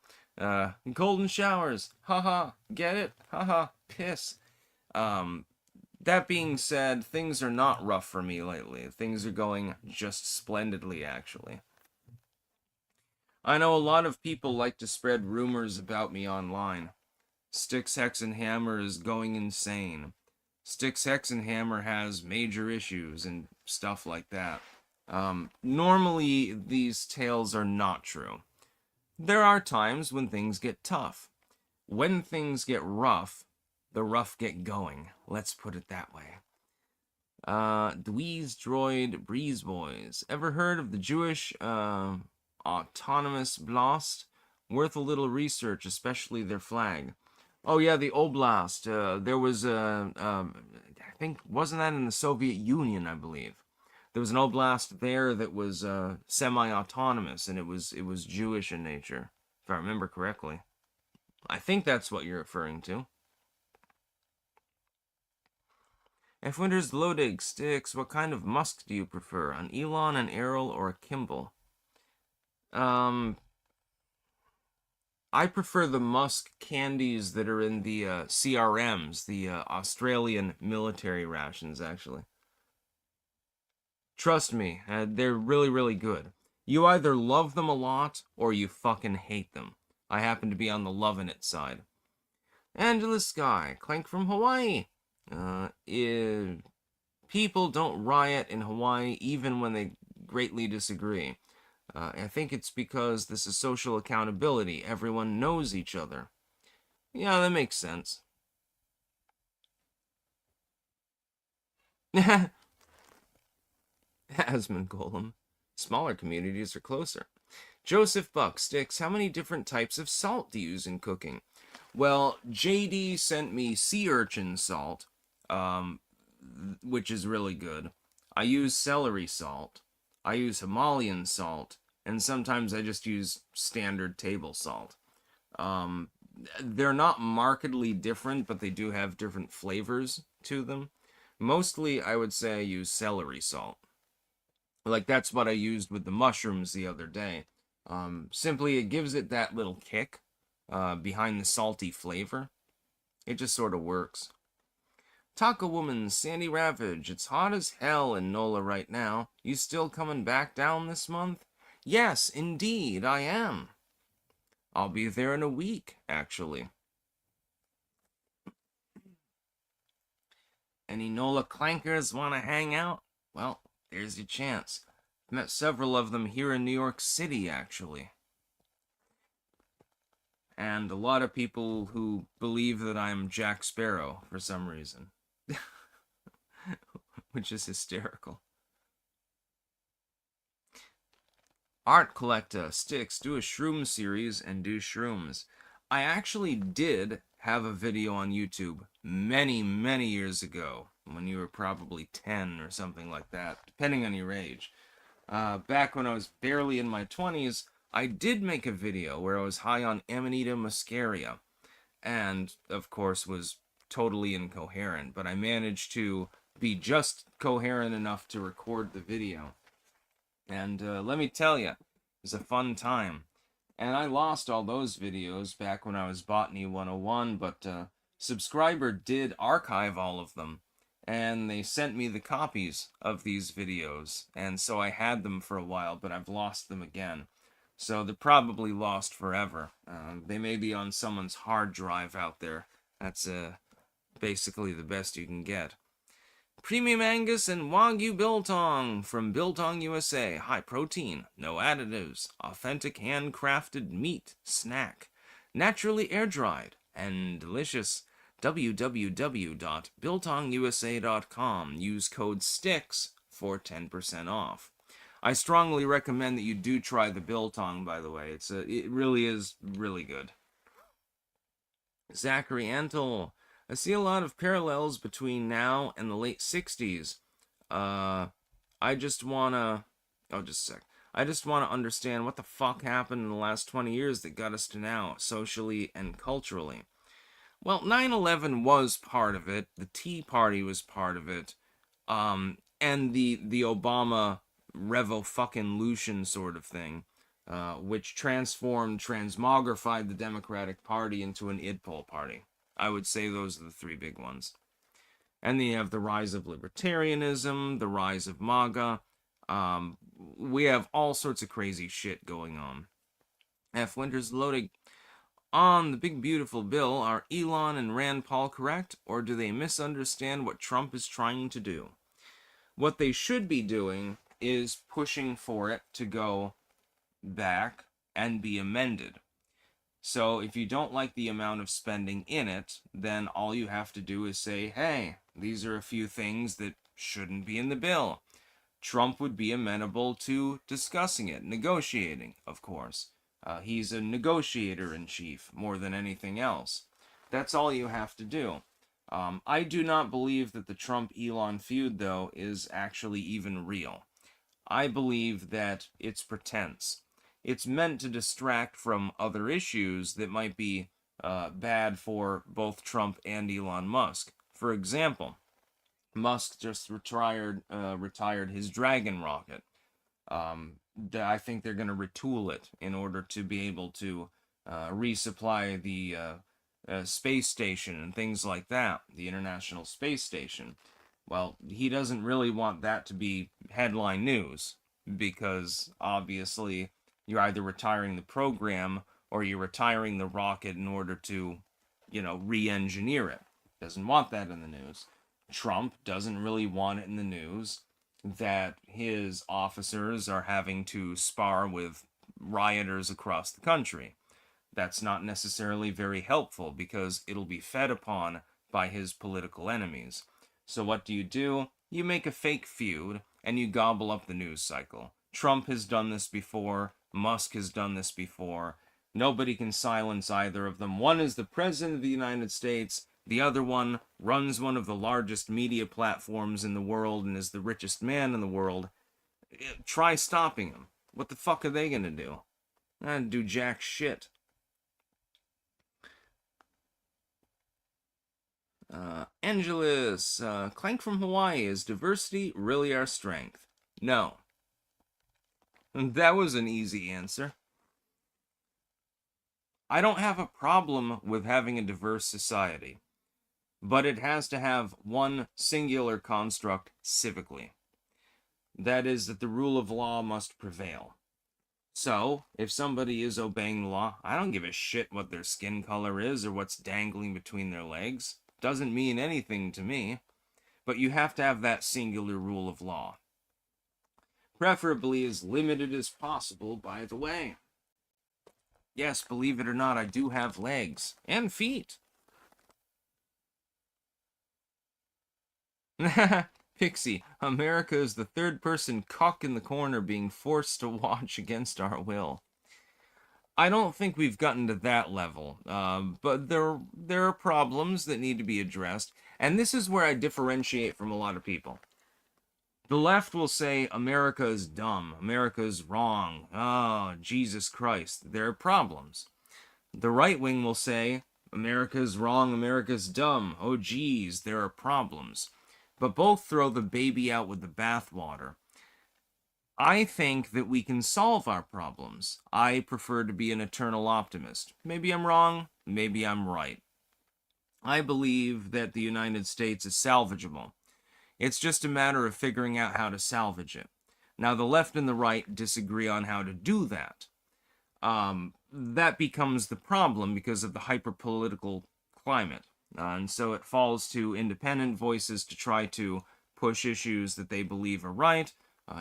Golden showers. Haha. Get it? Haha. Piss. That being said, things are not rough for me lately. Things are going just splendidly, actually. I know a lot of people like to spread rumors about me online. Styx, Hex, and Hammer is going insane. Styx, Hex, and Hammer has major issues and stuff like that. Normally, these tales are not true. There are times when things get tough. When things get rough, the rough get going. Let's put it that way. Dweez Droid Breeze Boys. Ever heard of the Jewish autonomous Blast? Worth a little research, especially their flag. Oh yeah, the Oblast. There was I think, wasn't that in the Soviet Union, I believe. There was an Oblast there that was semi-autonomous, and it was Jewish in nature, if I remember correctly. I think that's what you're referring to. If Winter's Lodig Sticks, what kind of Musk do you prefer? An Elon, an Errol, or a Kimball? I prefer the Musk candies that are in the CRMs, the Australian military rations, actually. Trust me, they're really, really good. You either love them a lot, or you fucking hate them. I happen to be on the loving it side. Angela Sky, Clank from Hawaii. People don't riot in Hawaii even when they greatly disagree. I think it's because this is social accountability. Everyone knows each other. Yeah, that makes sense. Asmon Golem. Smaller communities are closer. Joseph Buck Sticks, how many different types of salt do you use in cooking? Well, JD sent me sea urchin salt, which is really good. I use celery salt. I use Himalayan salt. And sometimes I just use standard table salt. They're not markedly different, but they do have different flavors to them. Mostly, I would say I use celery salt. Like, that's what I used with the mushrooms the other day. Simply, it gives it that little kick behind the salty flavor. It just sort of works. Taco Woman, Sandy Ravage, it's hot as hell in NOLA right now. You still coming back down this month? Yes, indeed, I am. I'll be there in a week, actually. Any NOLA clankers want to hang out? Well, there's your chance. I've met several of them here in New York City, actually. And a lot of people who believe that I'm Jack Sparrow for some reason. Which is hysterical. Art Collector Sticks, do a shroom series and do shrooms. I actually did have a video on YouTube many, many years ago when you were probably 10 or something like that, depending on your age. Back when I was barely in my 20s, I did make a video where I was high on Amanita muscaria, and of course was totally incoherent, but I managed to be just coherent enough to record the video. And let me tell you, it was a fun time. And I lost all those videos back when I was Botany 101, but Subscriber did archive all of them. And they sent me the copies of these videos. And so I had them for a while, but I've lost them again. So they're probably lost forever. They may be on someone's hard drive out there. That's basically the best you can get. Premium Angus and Wagyu Biltong from Biltong USA. High protein, no additives, authentic handcrafted meat snack. Naturally air dried and delicious. www.biltongusa.com. Use code STICKS for 10% off. I strongly recommend that you do try the biltong, by the way. It really is really good. Zachary Antle. I see a lot of parallels between now and the late 60s. I just wanna... Oh, just a sec. I just want to understand what the fuck happened in the last 20 years that got us to now, socially and culturally. Well, 9/11 was part of it. The Tea Party was part of it. And the Obama revo-fucking-lution sort of thing, which transmogrified the Democratic Party into an id poll party. I would say those are the three big ones. And then you have the rise of libertarianism, the rise of MAGA. We have all sorts of crazy shit going on. F. Winters loading. On the big beautiful bill, are Elon and Rand Paul correct, or do they misunderstand what Trump is trying to do? What they should be doing is pushing for it to go back and be amended. So if you don't like the amount of spending in it, then all you have to do is say, hey, these are a few things that shouldn't be in the bill. Trump would be amenable to discussing it, negotiating, of course. He's a negotiator-in-chief more than anything else. That's all you have to do. I do not believe that the Trump-Elon feud, though, is actually even real. I believe that it's pretense. It's meant to distract from other issues that might be bad for both Trump and Elon Musk. For example, Musk just retired his Dragon rocket. I think they're going to retool it in order to be able to resupply the space station and things like that, the International Space Station. Well, he doesn't really want that to be headline news, because obviously you're either retiring the program or you're retiring the rocket in order to, re-engineer it. Doesn't want that in the news. Trump doesn't really want it in the news that his officers are having to spar with rioters across the country. That's not necessarily very helpful, because it'll be fed upon by his political enemies. So what do? You make a fake feud, and you gobble up the news cycle. Trump has done this before. Musk has done this before. Nobody can silence either of them. One is the president of the United States. The other one runs one of the largest media platforms in the world and is the richest man in the world. Try stopping him. What the fuck are they gonna do? Do jack shit. Angelus, Clank from Hawaii, is diversity really our strength? No. That was an easy answer. I don't have a problem with having a diverse society, but it has to have one singular construct civically. That is, that the rule of law must prevail. So, if somebody is obeying the law, I don't give a shit what their skin color is or what's dangling between their legs. Doesn't mean anything to me. But you have to have that singular rule of law. Preferably as limited as possible, by the way. Yes, believe it or not, I do have legs. And feet. Pixie, America is the third person cock in the corner being forced to watch against our will. I don't think we've gotten to that level, but there are problems that need to be addressed, And this is where I differentiate from a lot of people. The left will say America is dumb, America is wrong, oh, Jesus Christ, there are problems. The right wing will say America is wrong, America is dumb, oh geez, there are problems. But both throw the baby out with the bathwater. I think that we can solve our problems. I prefer to be an eternal optimist. Maybe I'm wrong, maybe I'm right. I believe that the United States is salvageable. It's just a matter of figuring out how to salvage it. Now, the left and the right disagree on how to do that. That becomes the problem because of the hyper-political climate. And so it falls to independent voices to try to push issues that they believe are right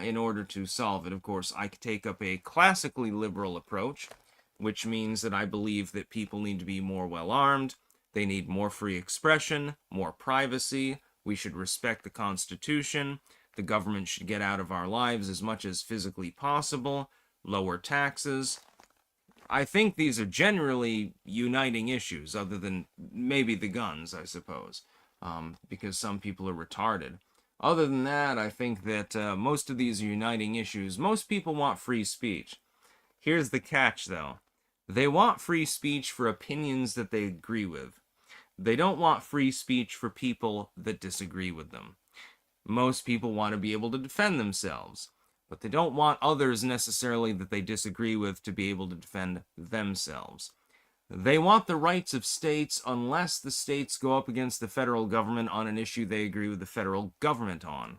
in order to solve it. Of course, I take up a classically liberal approach, which means that I believe that people need to be more well-armed, they need more free expression, more privacy, we should respect the Constitution, the government should get out of our lives as much as physically possible, lower taxes. I think these are generally uniting issues, other than maybe the guns, I suppose, because some people are retarded. Other than that, I think that most of these are uniting issues. Most people want free speech. Here's the catch, though. They want free speech for opinions that they agree with. They don't want free speech for people that disagree with them. Most people want to be able to defend themselves, but they don't want others necessarily that they disagree with to be able to defend themselves. They want the rights of states unless the states go up against the federal government on an issue they agree with the federal government on.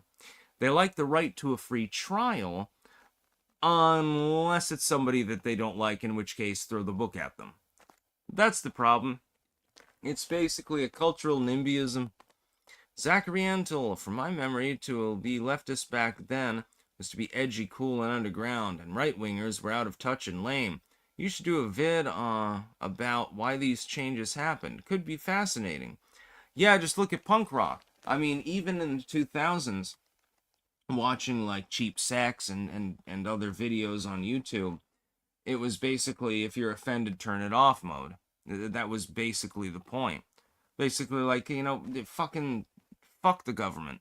They like the right to a free trial unless it's somebody that they don't like, in which case throw the book at them. That's the problem. It's basically a cultural NIMBYism. Zachary Antle, from my memory, to be leftist back then was to be edgy, cool, and underground, and right-wingers were out of touch and lame. You should do a vid about why these changes happened. Could be fascinating. Yeah, just look at punk rock. I mean, even in the 2000s, watching like Cheap Sex and other videos on YouTube, it was basically, if you're offended, turn it off mode. That was basically the point. Basically, like, you know, fucking fuck the government.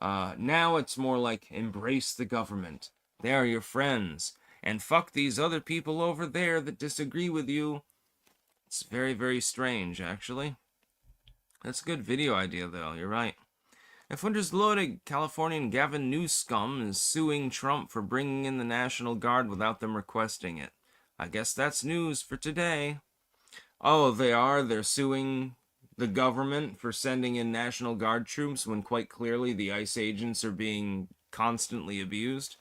Now it's more like, embrace the government. They're your friends. And fuck these other people over there that disagree with you. It's very, very strange, actually. That's a good video idea, though. You're right. If winter's loaded, Californian Gavin Newsom is suing Trump for bringing in the National Guard without them requesting it. I guess that's news for today. Oh, they are? They're suing the government for sending in National Guard troops when quite clearly the ICE agents are being constantly abused?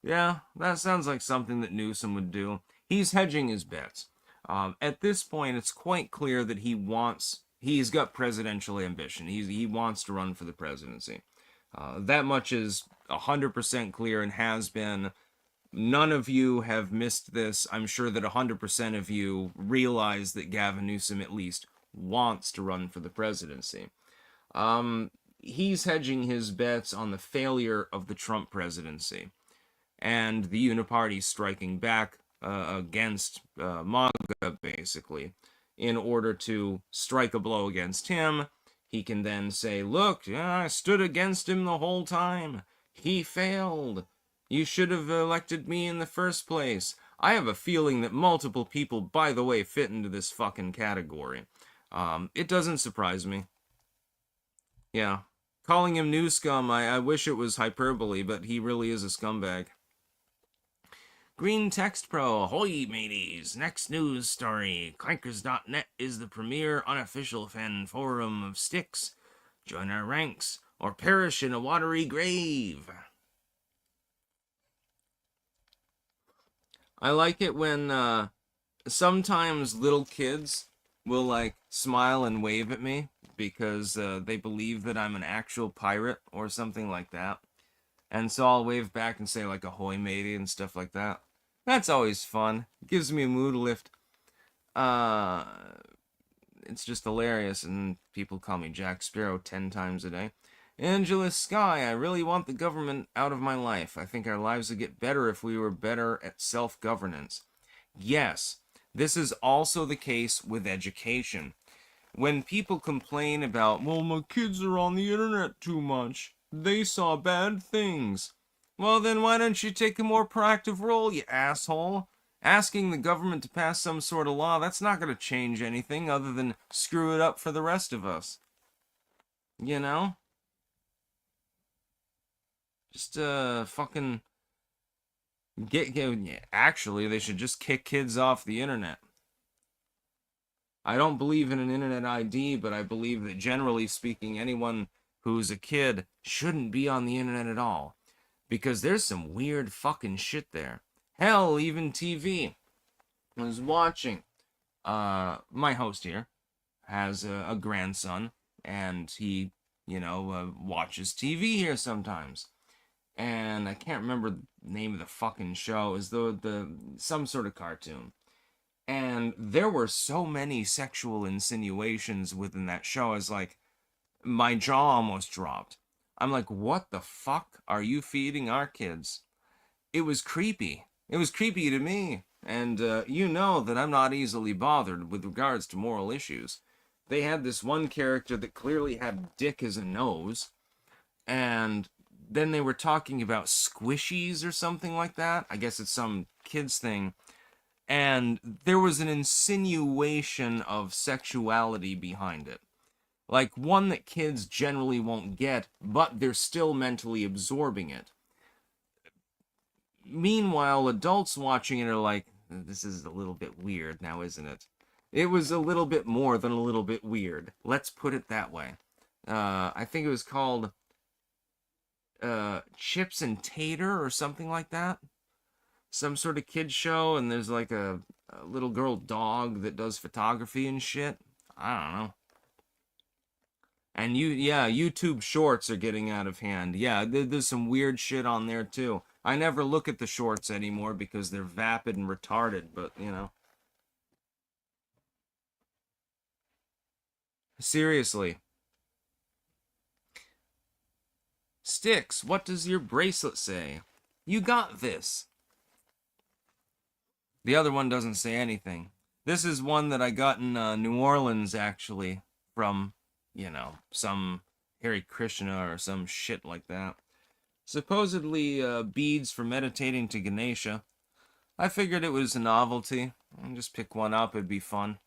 Yeah, that sounds like something that Newsom would do. He's hedging his bets. At this point, it's quite clear that he's got presidential ambition. He wants to run for the presidency. That much is 100% clear and has been. None of you have missed this. I'm sure that 100% of you realize that Gavin Newsom at least wants to run for the presidency. He's hedging his bets on the failure of the Trump presidency and the Uniparty striking back against MAGA, basically, in order to strike a blow against him. He can then say, look, I stood against him the whole time. He failed. You should have elected me in the first place. I have a feeling that multiple people, by the way, fit into this fucking category. It doesn't surprise me. Yeah. Calling him new scum, I wish it was hyperbole, but he really is a scumbag. Green Text Pro, ahoy mateys, next news story. Clankers.net is the premier unofficial fan forum of Styx. Join our ranks, or perish in a watery grave. I like it when sometimes little kids will like smile and wave at me because they believe that I'm an actual pirate or something like that. And so I'll wave back and say like ahoy matey and stuff like that. That's always fun. It gives me a mood lift. It's just hilarious, and people call me Jack Sparrow 10 times a day. Angela Sky, I really want the government out of my life. I think our lives would get better if we were better at self-governance. Yes, this is also the case with education. When people complain about, well, my kids are on the internet too much, they saw bad things. Well, then why don't you take a more proactive role, you asshole? Asking the government to pass some sort of law, that's not going to change anything other than screw it up for the rest of us. You know? Just, fucking actually, they should just kick kids off the internet. I don't believe in an internet ID, but I believe that generally speaking, anyone who's a kid shouldn't be on the internet at all. Because there's some weird fucking shit there. Hell, even TV. I was watching. My host here has a grandson, and he, watches TV here sometimes. And I can't remember the name of the fucking show. It was the some sort of cartoon. And there were so many sexual insinuations within that show. I was like, my jaw almost dropped. I'm like, what the fuck are you feeding our kids? It was creepy. It was creepy to me. And you know that I'm not easily bothered with regards to moral issues. They had this one character that clearly had dick as a nose. And then they were talking about squishies or something like that. I guess it's some kids thing. And there was an insinuation of sexuality behind it. Like one that kids generally won't get, but they're still mentally absorbing it. Meanwhile, adults watching it are like, this is a little bit weird now, isn't it? It was a little bit more than a little bit weird. Let's put it that way. I think it was called Chips and Tater or something like that. Some sort of kid show, and there's like a little girl dog that does photography and shit. I don't know. And YouTube shorts are getting out of hand. Yeah, there's some weird shit on there too. I never look at the shorts anymore because they're vapid and retarded, but seriously. Sticks, what does your bracelet say? You got this. The other one doesn't say anything. This is one that I got in New Orleans, actually, from, some Hare Krishna or some shit like that. Supposedly beads for meditating to Ganesha. I figured it was a novelty. I'll just pick one up, it'd be fun.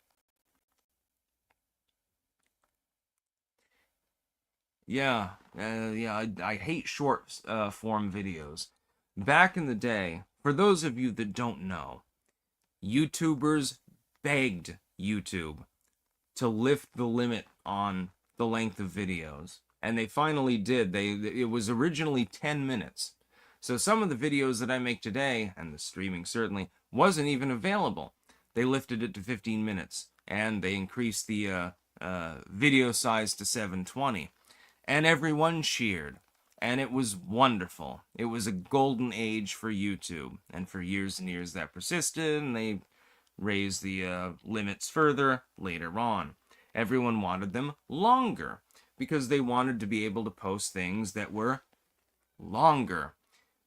Yeah, I hate short form videos. Back in the day, for those of you that don't know, YouTubers begged YouTube to lift the limit on the length of videos. And they finally did. It was originally 10 minutes. So some of the videos that I make today, and the streaming certainly, wasn't even available. They lifted it to 15 minutes. And they increased the video size to 720. And everyone cheered. And it was wonderful. It was a golden age for YouTube. And for years and years that persisted, and they raised the limits further later on. Everyone wanted them longer, because they wanted to be able to post things that were longer.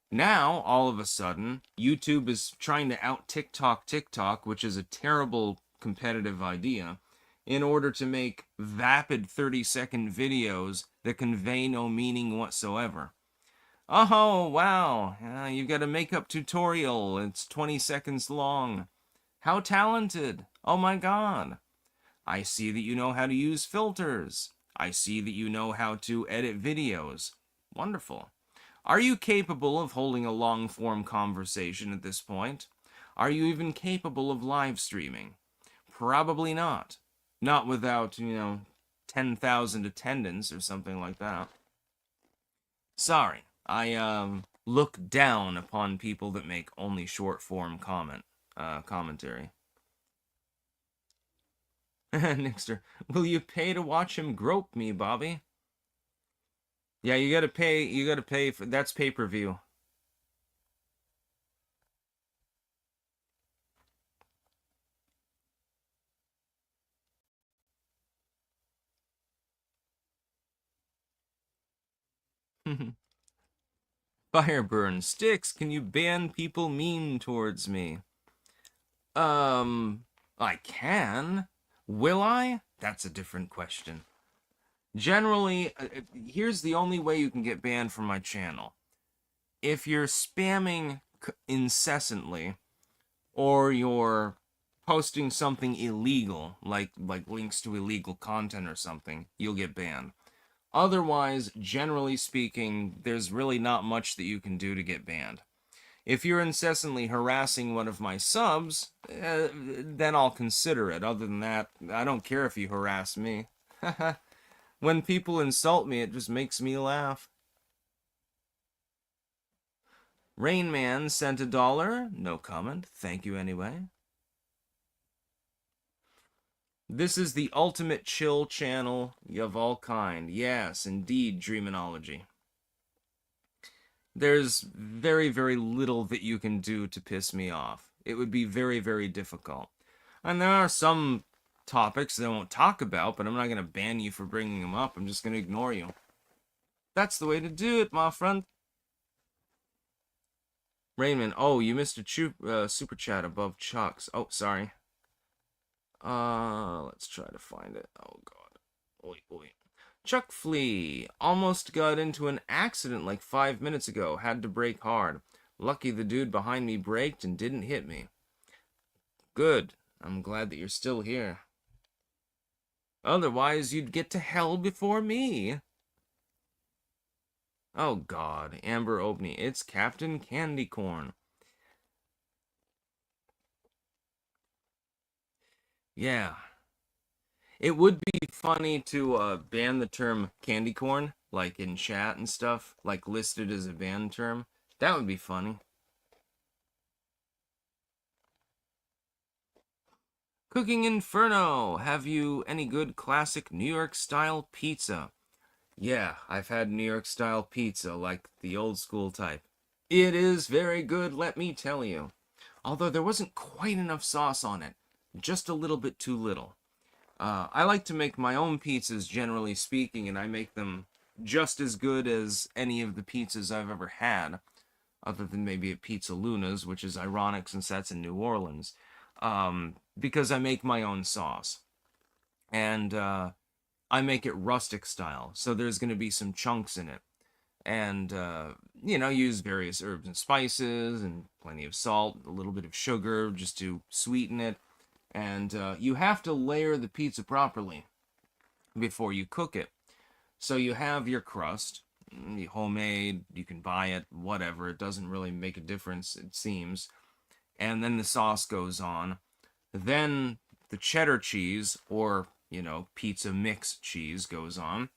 Now, all of a sudden, YouTube is trying to out TikTok, which is a terrible competitive idea, in order to make vapid 30-second videos that convey no meaning whatsoever. Oh, wow, you've got a makeup tutorial, it's 20 seconds long. How talented! Oh my god! I see that you know how to use filters. I see that you know how to edit videos. Wonderful. Are you capable of holding a long-form conversation at this point? Are you even capable of live streaming? Probably not. Not without, 10,000 attendants or something like that. Sorry, I look down upon people that make only short-form commentary. Nixter, will you pay to watch him grope me, Bobby? Yeah, you gotta pay for, that's pay-per-view. Fireburn, Sticks, can you ban people mean towards me? I can. Will I? That's a different question. Generally, here's the only way you can get banned from my channel. If you're spamming incessantly, or you're posting something illegal, like links to illegal content or something, you'll get banned. Otherwise, generally speaking, there's really not much that you can do to get banned. If you're incessantly harassing one of my subs, then I'll consider it. Other than that, I don't care if you harass me. When people insult me, it just makes me laugh. Rain Man sent $1. No comment. Thank you anyway. This is the ultimate chill channel of all kind. Yes, indeed, Dreaminology. There's very, very little that you can do to piss me off. It would be very, very difficult. And there are some topics that I won't talk about, but I'm not going to ban you for bringing them up. I'm just going to ignore you. That's the way to do it, my friend. Raymond, oh, you missed a super chat above Chuck's. Oh, sorry. Let's try to find it. Oh, God. Oi. Chuck Flea almost got into an accident like 5 minutes ago. Had to brake hard. Lucky the dude behind me braked and didn't hit me. Good. I'm glad that you're still here. Otherwise, you'd get to hell before me. Oh, God. Amber Obney. It's Captain Candy Corn. Yeah. It would be funny to ban the term candy corn, like in chat and stuff, like listed as a banned term. That would be funny. Cooking Inferno, have you any good classic New York style pizza? Yeah, I've had New York style pizza, like the old school type. It is very good, let me tell you. Although there wasn't quite enough sauce on it, just a little bit too little. I like to make my own pizzas, generally speaking, and I make them just as good as any of the pizzas I've ever had, other than maybe at Pizza Luna's, which is ironic since that's in New Orleans, because I make my own sauce. And I make it rustic style, so there's going to be some chunks in it. And, use various herbs and spices, and plenty of salt, a little bit of sugar, just to sweeten it. And you have to layer the pizza properly before you cook it. So you have your crust, homemade, you can buy it, whatever. It doesn't really make a difference, it seems. And then the sauce goes on. Then the cheddar cheese, or, pizza mix cheese goes on.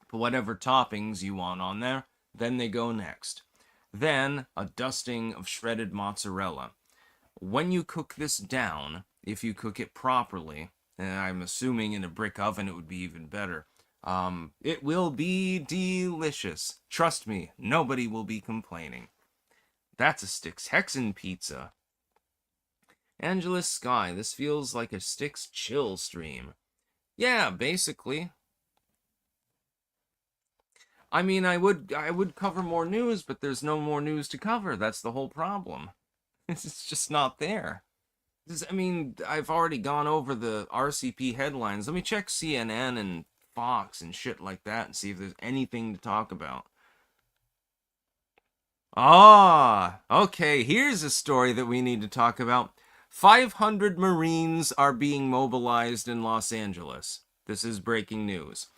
Put whatever toppings you want on there. Then they go next. Then a dusting of shredded mozzarella. When you cook this down, if you cook it properly, and I'm assuming in a brick oven it would be even better, it will be delicious. Trust me, nobody will be complaining. That's a Styx Hexen pizza. Angela Sky, this feels like a Styx chill stream. Yeah, basically. I mean, I would cover more news, but there's no more news to cover. That's the whole problem. It's just not there. I've already gone over the RCP headlines. Let me check CNN and Fox and shit like that and see if there's anything to talk about. Okay, here's a story that we need to talk about. 500 Marines are being mobilized in Los Angeles. This is breaking news.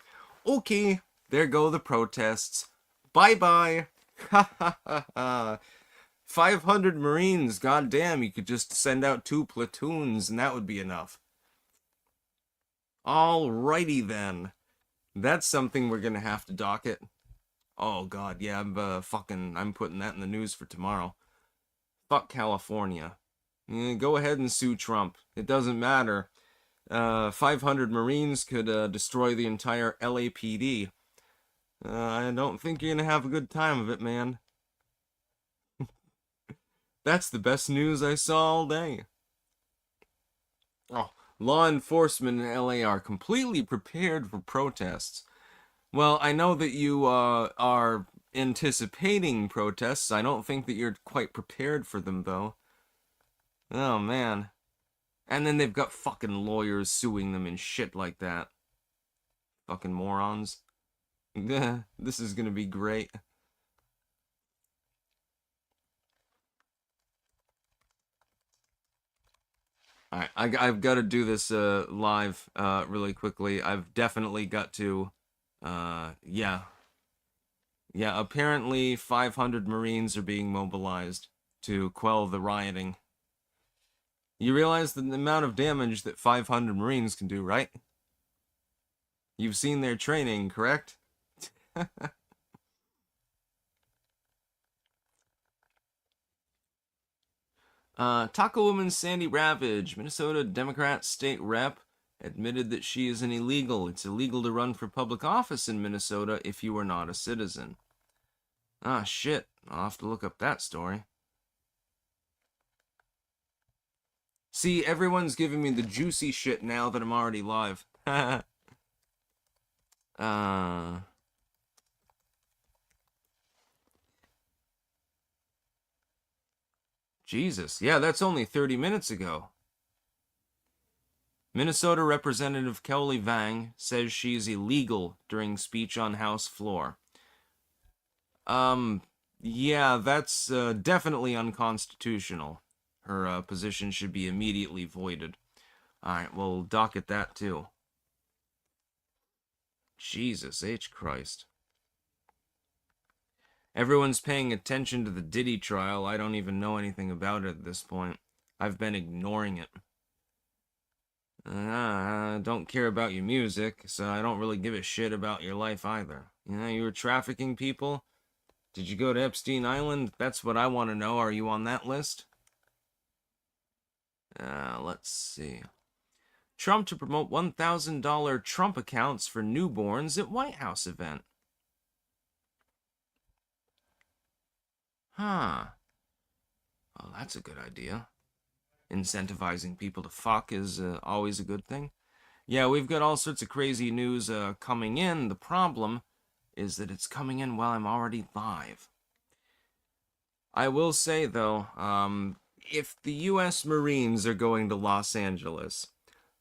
Okay, there go the protests. Bye-bye. Ha ha ha ha. 500 Marines, goddamn, you could just send out 2 platoons and that would be enough. Alrighty then. That's something we're gonna have to docket. Oh god, yeah, I'm putting that in the news for tomorrow. Fuck California. Go ahead and sue Trump. It doesn't matter. 500 Marines could destroy the entire LAPD. I don't think you're gonna have a good time of it, man. That's the best news I saw all day. Oh, law enforcement in LA are completely prepared for protests. Well, I know that you are anticipating protests. I don't think that you're quite prepared for them, though. Oh, man. And then they've got fucking lawyers suing them and shit like that. Fucking morons. This is gonna be great. Alright, I've got to do this live really quickly. I've definitely got to, yeah. Yeah, apparently 500 Marines are being mobilized to quell the rioting. You realize the amount of damage that 500 Marines can do, right? You've seen their training, correct? Taco Woman Sandy Ravage, Minnesota Democrat state rep, admitted that she is an illegal. It's illegal to run for public office in Minnesota if you are not a citizen. Ah, shit. I'll have to look up that story. See, everyone's giving me the juicy shit now that I'm already live. Jesus. Yeah, that's only 30 minutes ago. Minnesota Representative Kelly Vang says she's illegal during speech on House floor. Yeah, that's definitely unconstitutional. Her position should be immediately voided. Alright, we'll docket that too. Jesus H. Christ. Everyone's paying attention to the Diddy trial. I don't even know anything about it at this point. I've been ignoring it. I don't care about your music, so I don't really give a shit about your life either. You know, you were trafficking people? Did you go to Epstein Island? That's what I want to know. Are you on that list? Let's see. Trump to promote $1,000 Trump accounts for newborns at White House event. Huh. Oh, that's a good idea. Incentivizing people to fuck is always a good thing. Yeah, we've got all sorts of crazy news coming in. The problem is that it's coming in while I'm already live. I will say, though, if the U.S. Marines are going to Los Angeles,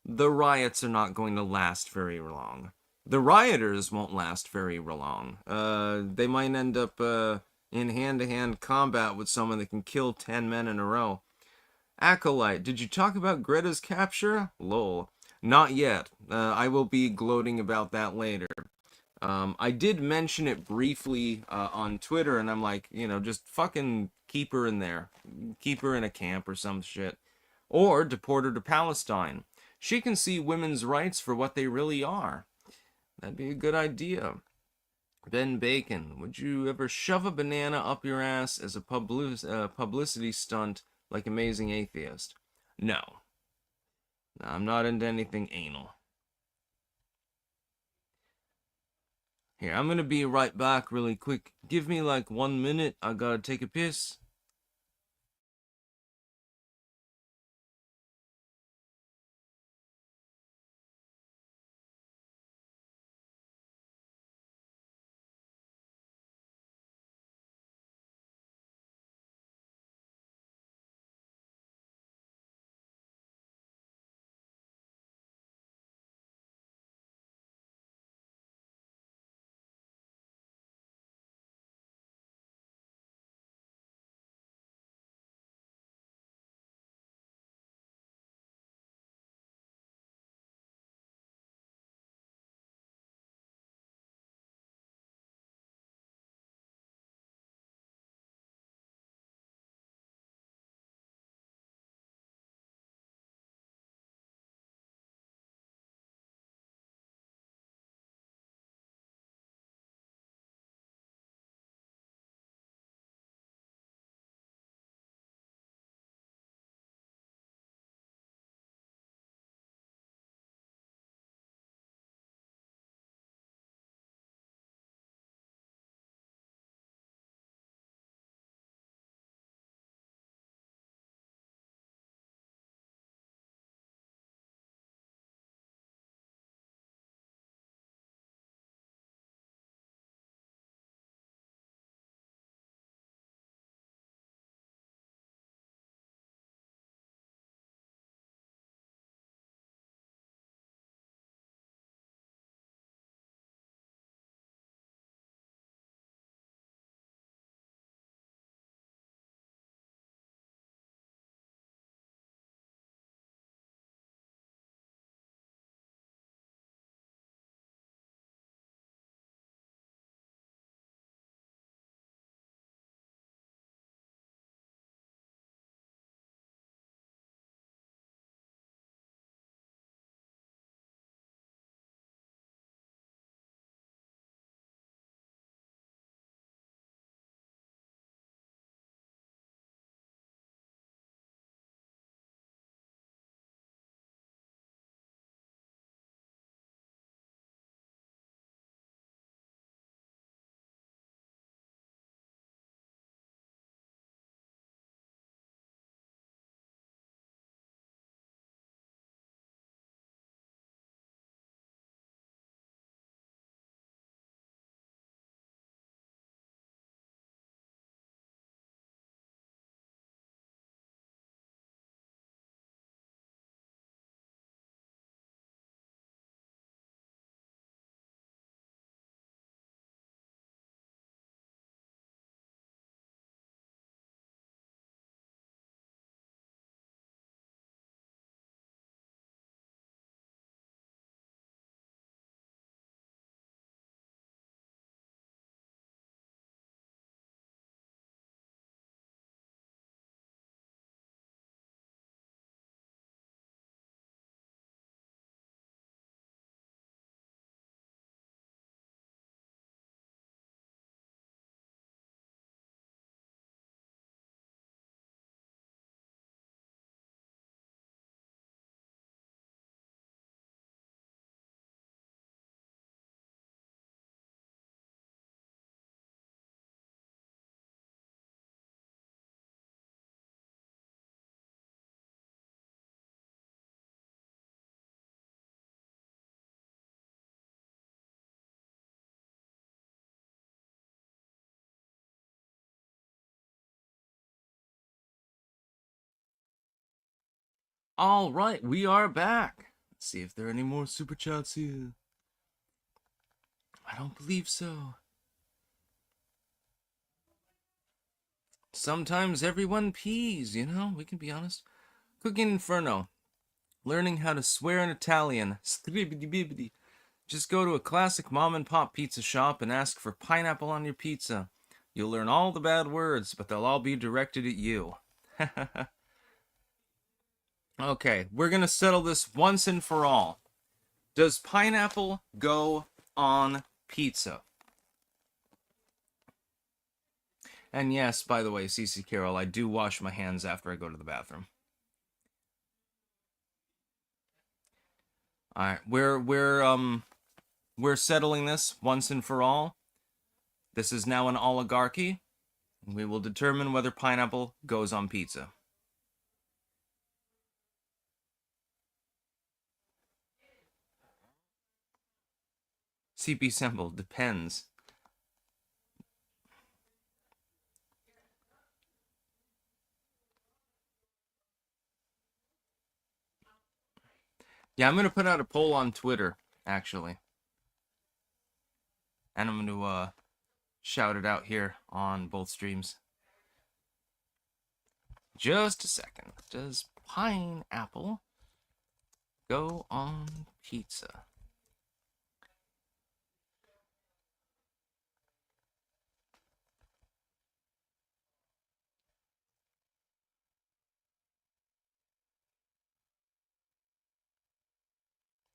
the riots are not going to last very long. The rioters won't last very long. They might end up in hand-to-hand combat with someone that can kill 10 men in a row. Acolyte, did you talk about Greta's capture? Lol. Not yet. I will be gloating about that later. I did mention it briefly on Twitter, and I'm like, you know, just fucking keep her in there. Keep her in a camp or some shit. Or deport her to Palestine. She can see women's rights for what they really are. That'd be a good idea. Ben Bacon, would you ever shove a banana up your ass as a publicity stunt like Amazing Atheist? No. I'm not into anything anal. Here, I'm gonna be right back really quick. Give me like 1 minute. I gotta take a piss. All right, we are back. Let's see if there are any more super chats here. I don't believe so. Sometimes everyone pees, you know? We can be honest. Cooking Inferno. Learning how to swear in Italian. Scribidi-bibidi. Just go to a classic mom-and-pop pizza shop and ask for pineapple on your pizza. You'll learn all the bad words, but they'll all be directed at you. Okay, we're gonna settle this once and for all. Does pineapple go on pizza? And yes, by the way, CC Carol, I do wash my hands after I go to the bathroom. All right, we're settling this once and for all. This is now an oligarchy. We will determine whether pineapple goes on pizza. CP Semble, depends. Yeah, I'm going to put out a poll on Twitter, actually. And I'm going to shout it out here on both streams. Just a second. Does pineapple go on pizza?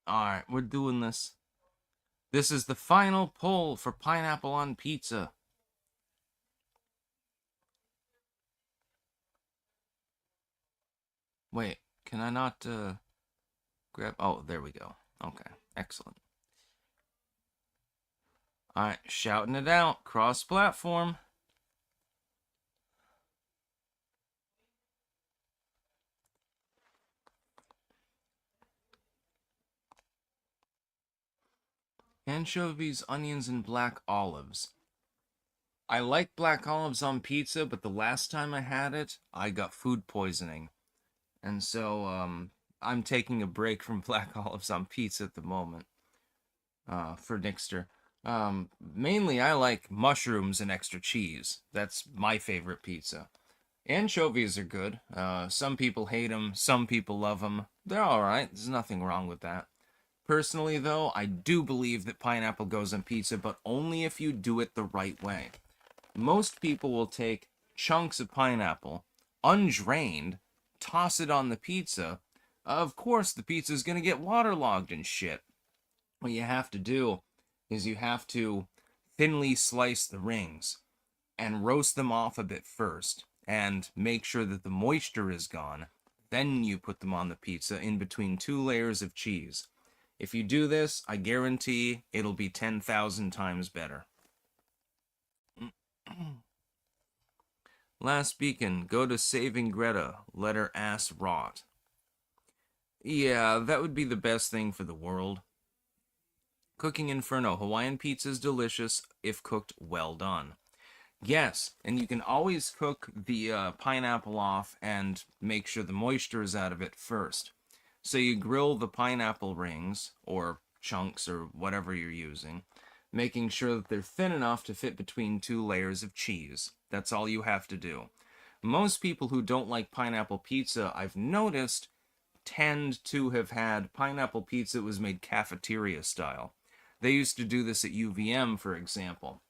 Alright, we're doing this. This is the final poll for pineapple on pizza. Wait, can I not grab... Oh, there we go. Okay, excellent. Alright, shouting it out. Cross-platform. Anchovies, onions, and black olives. I like black olives on pizza, but the last time I had it, I got food poisoning. And so, I'm taking a break from black olives on pizza at the moment. For Nixter. Mainly I like mushrooms and extra cheese. That's my favorite pizza. Anchovies are good. Some people hate them, some people love them. They're alright, there's nothing wrong with that. Personally, though, I do believe that pineapple goes on pizza, but only if you do it the right way. Most people will take chunks of pineapple, undrained, toss it on the pizza. Of course, the pizza's gonna get waterlogged and shit. What you have to do is you have to thinly slice the rings and roast them off a bit first and make sure that the moisture is gone. Then you put them on the pizza in between 2 layers of cheese. If you do this, I guarantee it'll be 10,000 times better. Last beacon, go to Saving Greta, let her ass rot. Yeah, that would be the best thing for the world. Cooking Inferno, Hawaiian pizza is delicious if cooked well done. Yes, and you can always cook the pineapple off and make sure the moisture is out of it first. So you grill the pineapple rings, or chunks, or whatever you're using, making sure that they're thin enough to fit between 2 layers of cheese. That's all you have to do. Most people who don't like pineapple pizza, I've noticed, tend to have had pineapple pizza that was made cafeteria style. They used to do this at UVM, for example.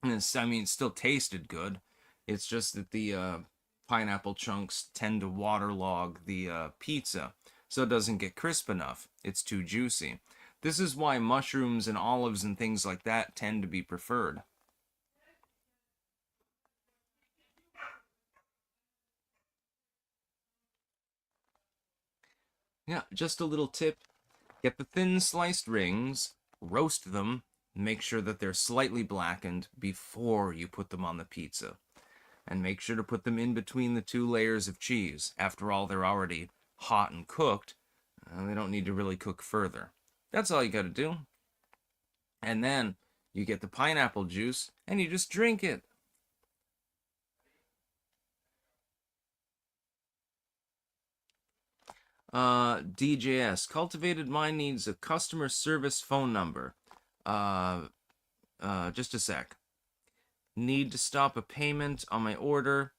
And it still tasted good. It's just that the pineapple chunks tend to waterlog the pizza, so it doesn't get crisp enough. It's too juicy. This is why mushrooms and olives and things like that tend to be preferred. Yeah, just a little tip. Get the thin sliced rings, roast them, make sure that they're slightly blackened before you put them on the pizza. And make sure to put them in between the 2 layers of cheese. After all, they're already hot and cooked. They don't need to really cook further. That's all you gotta do. And then you get the pineapple juice and you just drink it. DJS. Cultivated Mind needs a customer service phone number. Just a sec. Need to stop a payment on my order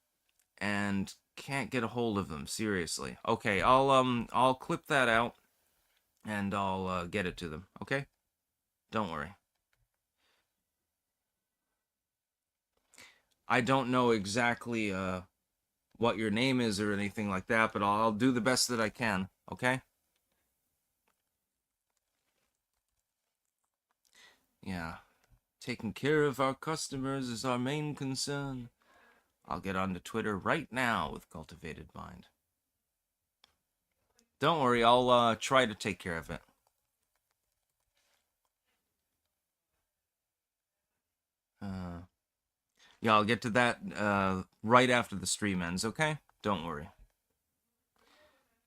and can't get a hold of them. Seriously. Okay, I'll clip that out and I'll get it to them. Okay? Don't worry. I don't know exactly what your name is or anything like that, but I'll do the best that I can. Okay? Yeah. Taking care of our customers is our main concern. I'll get onto Twitter right now with Cultivated Mind. Don't worry, I'll try to take care of it. Yeah, I'll get to that right after the stream ends, okay? Don't worry.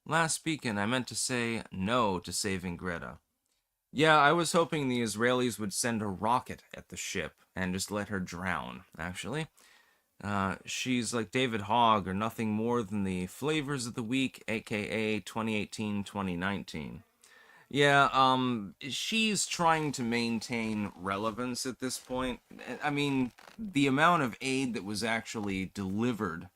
Last weekend, I meant to say no to saving Greta. Yeah, I was hoping the Israelis would send a rocket at the ship and just let her drown, actually. She's like David Hogg or nothing more than the flavors of the week, aka 2018-2019. Yeah, she's trying to maintain relevance at this point. I mean, the amount of aid that was actually delivered,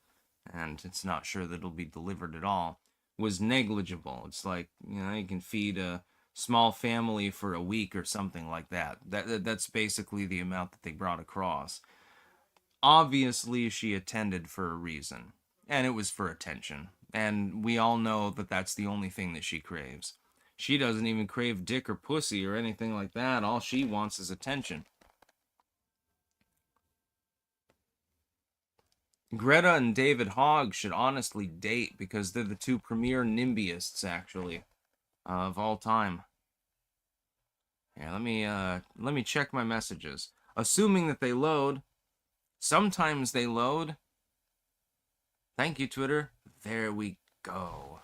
and it's not sure that it'll be delivered at all, was negligible. It's like, you can feed a small family for a week or something like that. That's basically the amount that they brought across. Obviously, she attended for a reason, and it was for attention. And we all know that that's the only thing that she craves. She doesn't even crave dick or pussy or anything like that. All she wants is attention. Greta and David Hogg should honestly date because they're the two premier NIMBYists, actually, of all time. Yeah, let me check my messages. Assuming that they load. Sometimes they load. Thank you, Twitter. There we go.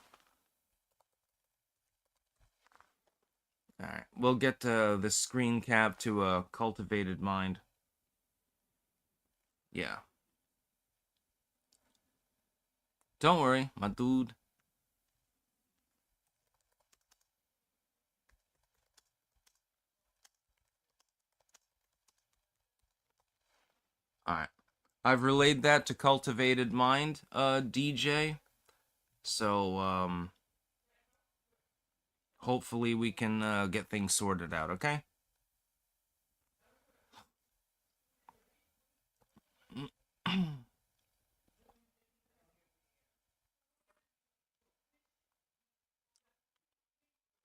Alright, we'll get the screen cap to a cultivated mind. Yeah. Don't worry, my dude. Alright. I've relayed that to Cultivated Mind, DJ. So, hopefully we can get things sorted out, okay?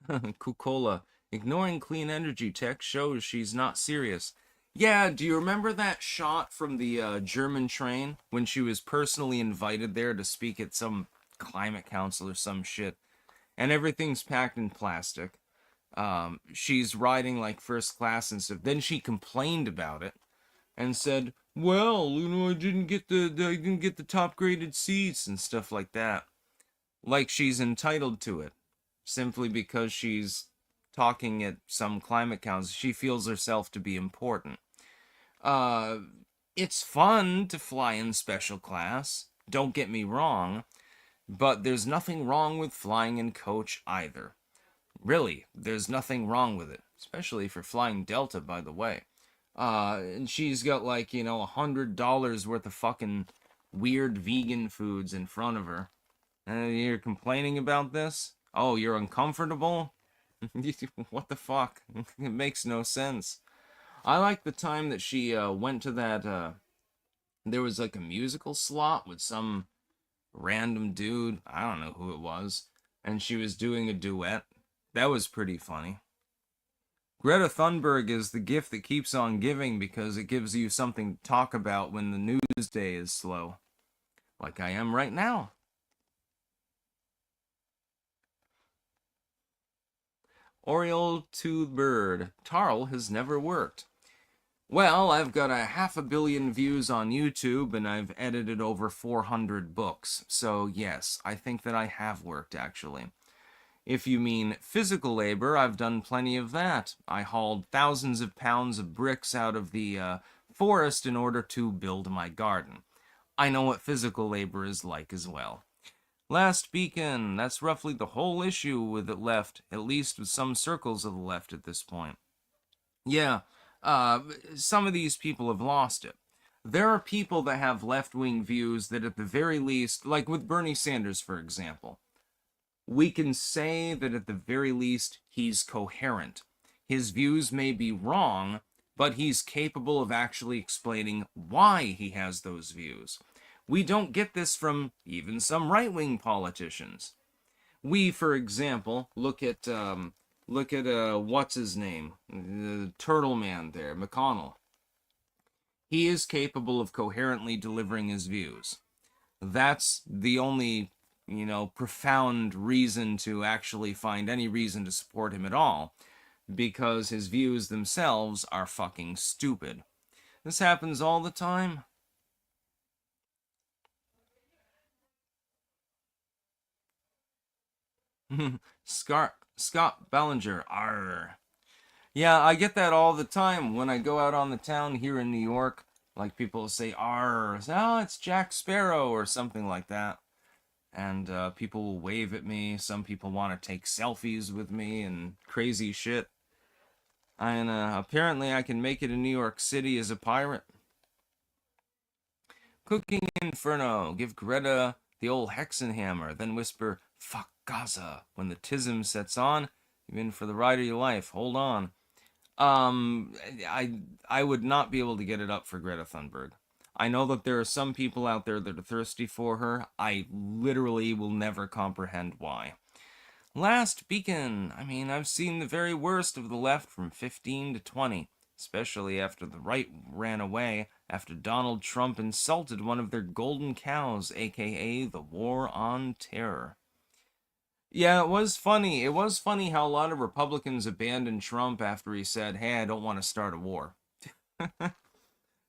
Kukola. Ignoring clean energy tech shows she's not serious. Yeah, do you remember that shot from the German train when she was personally invited there to speak at some climate council or some shit? And everything's packed in plastic. She's riding like first class and stuff. Then she complained about it and said, "Well, I didn't get the top graded seats and stuff like that." Like she's entitled to it simply because she's talking at some climate council. She feels herself to be important. Uh, it's fun to fly in special class. Don't get me wrong, but there's nothing wrong with flying in coach either. Really, there's nothing wrong with it, especially for flying Delta, by the way. And she's got like, $100 worth of fucking weird vegan foods in front of her. And you're complaining about this? Oh, you're uncomfortable? What the fuck? It makes no sense. I like the time that she went to that, there was like a musical slot with some random dude. I don't know who it was. And she was doing a duet. That was pretty funny. Greta Thunberg is the gift that keeps on giving because it gives you something to talk about when the news day is slow. Like I am right now. Oriole to bird. Tarl has never worked. Well, I've got a 500 million views on YouTube and I've edited over 400 books. So yes, I think that I have worked actually. If you mean physical labor, I've done plenty of that. I hauled thousands of pounds of bricks out of the forest in order to build my garden. I know what physical labor is like as well. Last beacon. That's roughly the whole issue with the left, at least with some circles of the left at this point. Yeah, some of these people have lost it. There are people that have left-wing views that at the very least, like with Bernie Sanders, for example, we can say that at the very least he's coherent. His views may be wrong, but he's capable of actually explaining why he has those views. We don't get this from even some right-wing politicians. We, for example, look at what's his name, the Turtle Man there, McConnell. He is capable of coherently delivering his views. That's the only, profound reason to actually find any reason to support him at all, because his views themselves are fucking stupid. This happens all the time. Scott Ballinger, arr. Yeah, I get that all the time when I go out on the town here in New York. Like people say, arr, oh, it's Jack Sparrow or something like that. And people will wave at me. Some people want to take selfies with me and crazy shit. And apparently I can make it in New York City as a pirate. Cooking Inferno. Give Greta the old Hexenhammer. Then whisper, fuck Gaza. When the tism sets on, you're in for the ride of your life. Hold on. I would not be able to get it up for Greta Thunberg. I know that there are some people out there that are thirsty for her. I literally will never comprehend why. Last beacon. I mean, I've seen the very worst of the left from 15 to 20, especially after the right ran away after Donald Trump insulted one of their golden cows, aka the War on Terror. Yeah, it was funny. It was funny how a lot of Republicans abandoned Trump after he said, hey, I don't want to start a war.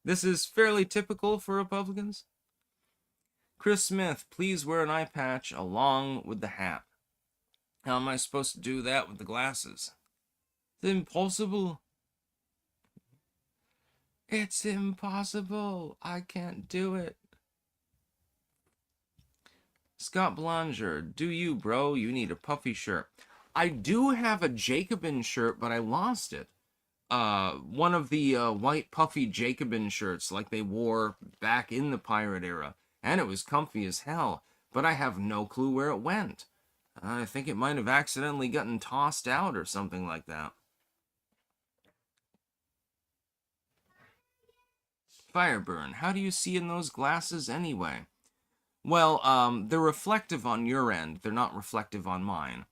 This is fairly typical for Republicans. Chris Smith, please wear an eye patch along with the hat. How am I supposed to do that with the glasses? It's impossible. It's impossible. I can't do it. Scott Belanger, do you, bro? You need a puffy shirt. I do have a Jacobin shirt, but I lost it. One of the white puffy Jacobin shirts like they wore back in the pirate era. And it was comfy as hell. But I have no clue where it went. I think it might have accidentally gotten tossed out or something like that. Fireburn, how do you see in those glasses anyway? Well, they're reflective on your end. They're not reflective on mine.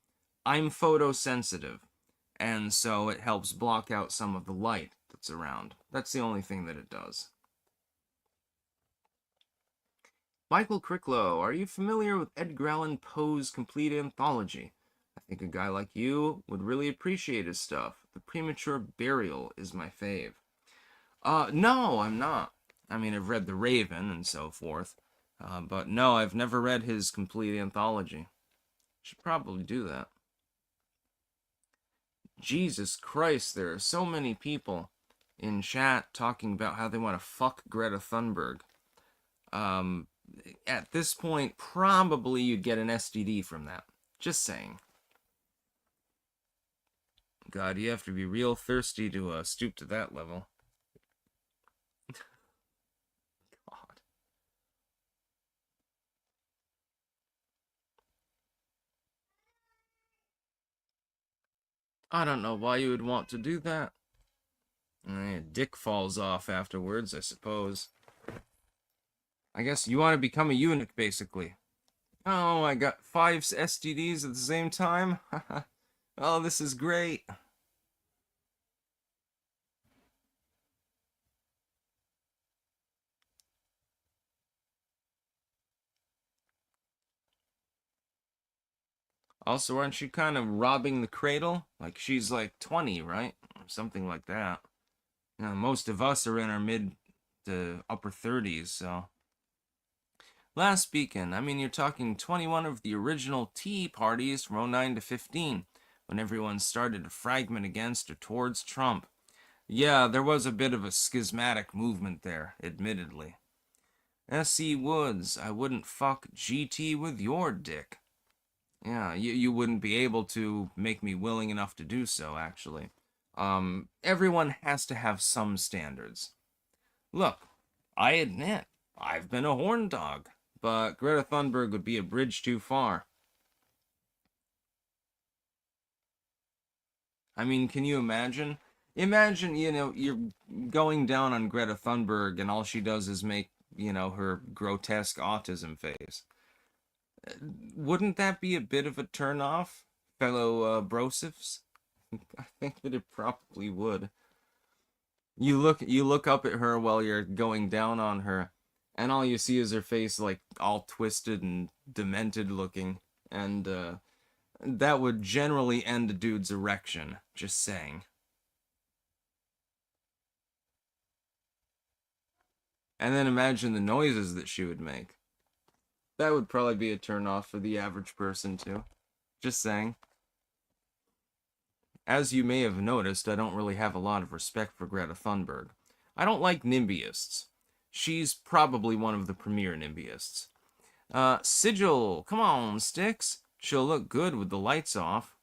I'm photosensitive, and so it helps block out some of the light that's around. That's the only thing that it does. Michael Cricklow, are you familiar with Edgar Allan Poe's complete anthology? I think a guy like you would really appreciate his stuff. The Premature Burial is my fave. No, I'm not. I mean, I've read The Raven and so forth. But no, I've never read his complete anthology. Should probably do that. Jesus Christ, there are so many people in chat talking about how they want to fuck Greta Thunberg. At this point, probably you'd get an STD from that. Just saying. God, you have to be real thirsty to stoop to that level. God. I don't know why you would want to do that. Dick falls off afterwards, I suppose. I guess you want to become a eunuch, basically. Oh, I got 5 STDs at the same time? Oh, this is great. Also, aren't you kind of robbing the cradle? Like, she's like 20, right? Or something like that. You know, most of us are in our mid to upper 30s, so... Last beacon, I mean, you're talking 21 of the original Tea parties from 09 to 15, when everyone started to fragment against or towards Trump. Yeah, there was a bit of a schismatic movement there, admittedly. S.E. Woods, I wouldn't fuck GT with your dick. Yeah, you wouldn't be able to make me willing enough to do so, actually. Everyone has to have some standards. Look, I admit, I've been a horn dog, but Greta Thunberg would be a bridge too far. I mean, can you imagine? Imagine, you're going down on Greta Thunberg and all she does is make, her grotesque autism face. Wouldn't that be a bit of a turnoff, fellow brosifs? I think that it probably would. You look up at her while you're going down on her, and all you see is her face like all twisted and demented looking, and that would generally end a dude's erection. Just saying. And then imagine the noises that she would make. That would probably be a turn off for the average person too. Just saying. As you may have noticed, I don't really have a lot of respect for Greta Thunberg. I don't like NIMBYists. She's probably one of the premier NIMBYists. Sigil, come on, Sticks. She'll look good with the lights off.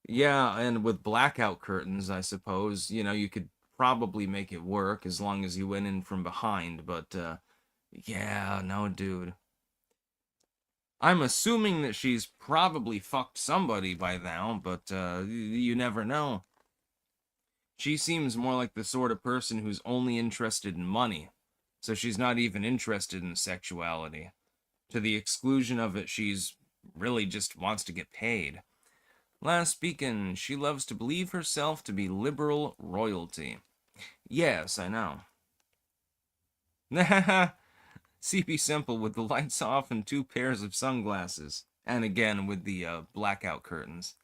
Yeah, and with blackout curtains, I suppose. You could probably make it work as long as you went in from behind, but, yeah, no, dude. I'm assuming that she's probably fucked somebody by now, but you never know. She seems more like the sort of person who's only interested in money, so she's not even interested in sexuality. To the exclusion of it, she's really just wants to get paid. Last speaking, she loves to believe herself to be liberal royalty. Yes, I know. CP Simple with the lights off and 2 pairs of sunglasses. And again with the blackout curtains.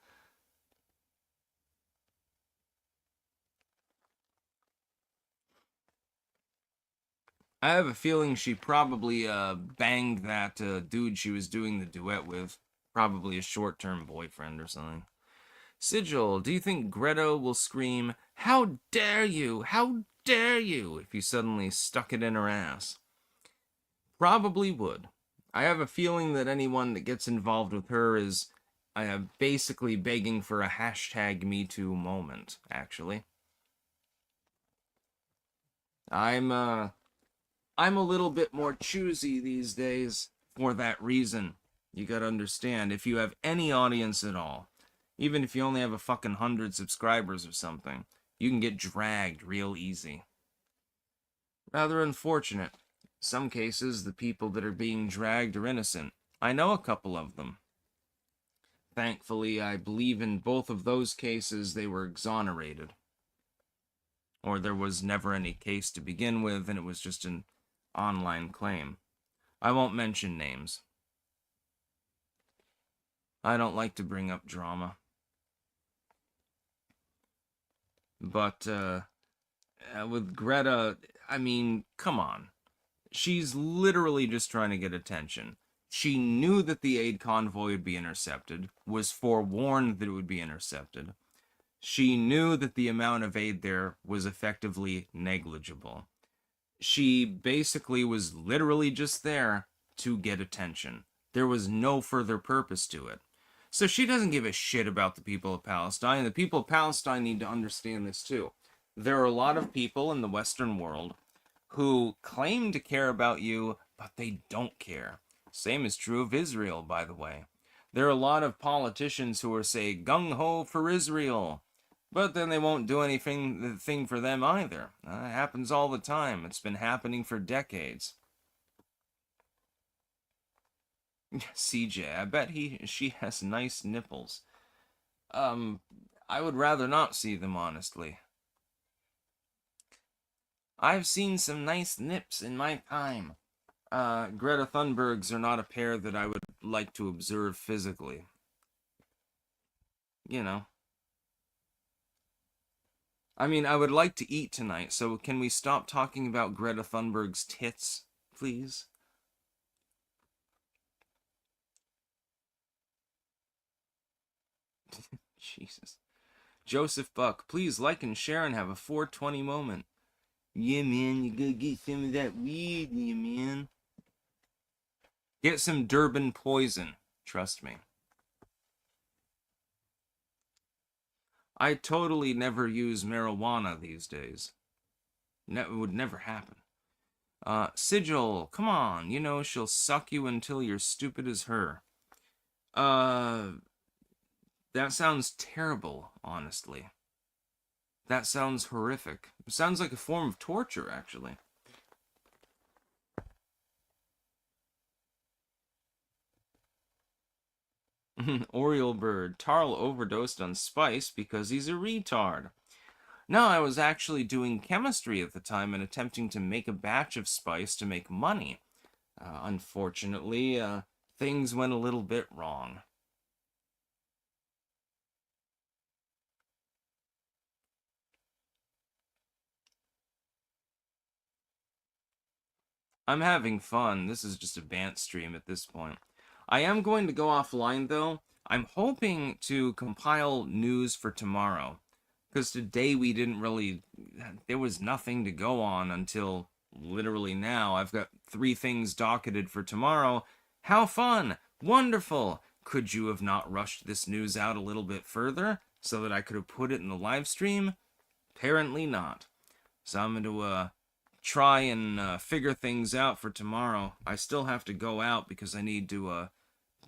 I have a feeling she probably banged that dude she was doing the duet with. Probably a short-term boyfriend or something. Sigil, do you think Greta will scream, "How dare you! How dare you!" if you suddenly stuck it in her ass? Probably would. I have a feeling that anyone that gets involved with her is basically begging for a hashtag #MeToo moment, actually. I'm a little bit more choosy these days for that reason. You gotta understand, if you have any audience at all, even if you only have a fucking 100 subscribers or something, you can get dragged real easy. Rather unfortunate. Some cases, the people that are being dragged are innocent. I know a couple of them. Thankfully, I believe in both of those cases they were exonerated. Or there was never any case to begin with, and it was just an online claim. I won't mention names. I don't like to bring up drama. But, with Greta, I mean, come on. She's literally just trying to get attention. She knew that the aid convoy would be intercepted, was forewarned that it would be intercepted. She knew that the amount of aid there was effectively negligible. She basically was literally just there to get attention. There was no further purpose to it. So she doesn't give a shit about the people of Palestine. The people of Palestine need to understand this too. There are a lot of people in the Western world who claim to care about you, but they don't care. Same is true of Israel, by the way. There are a lot of politicians who are, say, gung-ho for Israel, but then they won't do anything for them either. It happens all the time. It's been happening for decades. CJ, I bet she has nice nipples. I would rather not see them, honestly. I've seen some nice nips in my time. Greta Thunbergs are not a pair that I would like to observe physically. You know. I mean, I would like to eat tonight, so can we stop talking about Greta Thunberg's tits, please? Jesus. Joseph Buck, please like and share and have a 420 moment. Yeah, man, you gotta get some of that weed, yeah, man. Get some Durban poison. Trust me. I totally never use marijuana these days. It would never happen. Sigil, come on. You know she'll suck you until you're stupid as her. Uh, that sounds terrible, honestly. That sounds horrific. It sounds like a form of torture, actually. Oriole bird. Tarl overdosed on spice because he's a retard. No, I was actually doing chemistry at the time and attempting to make a batch of spice to make money. Unfortunately, things went a little bit wrong. I'm having fun. This is just a Bantz stream at this point. I am going to go offline, though. I'm hoping to compile news for tomorrow. Because today we didn't really... There was nothing to go on until literally now. I've got 3 things docketed for tomorrow. How fun! Wonderful! Could you have not rushed this news out a little bit further so that I could have put it in the live stream? Apparently not. So I'm going to try and figure things out for tomorrow. I still have to go out because I need to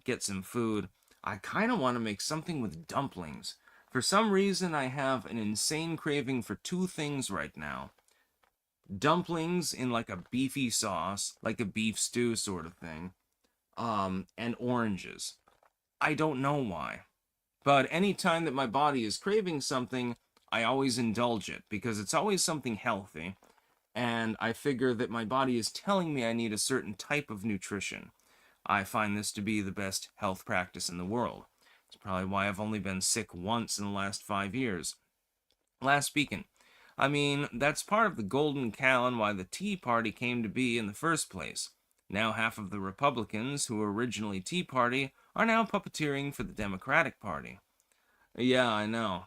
get some food. I kind of want to make something with dumplings. For some reason, I have an insane craving for 2 things right now. Dumplings in like a beefy sauce, like a beef stew sort of thing, and oranges. I don't know why. But anytime that my body is craving something, I always indulge it because it's always something healthy. And I figure that my body is telling me I need a certain type of nutrition. I find this to be the best health practice in the world. It's probably why I've only been sick once in the last 5 years. Last speaking, I mean, that's part of the golden cow and why the Tea Party came to be in the first place. Now half of the Republicans, who were originally Tea Party, are now puppeteering for the Democratic Party. Yeah, I know.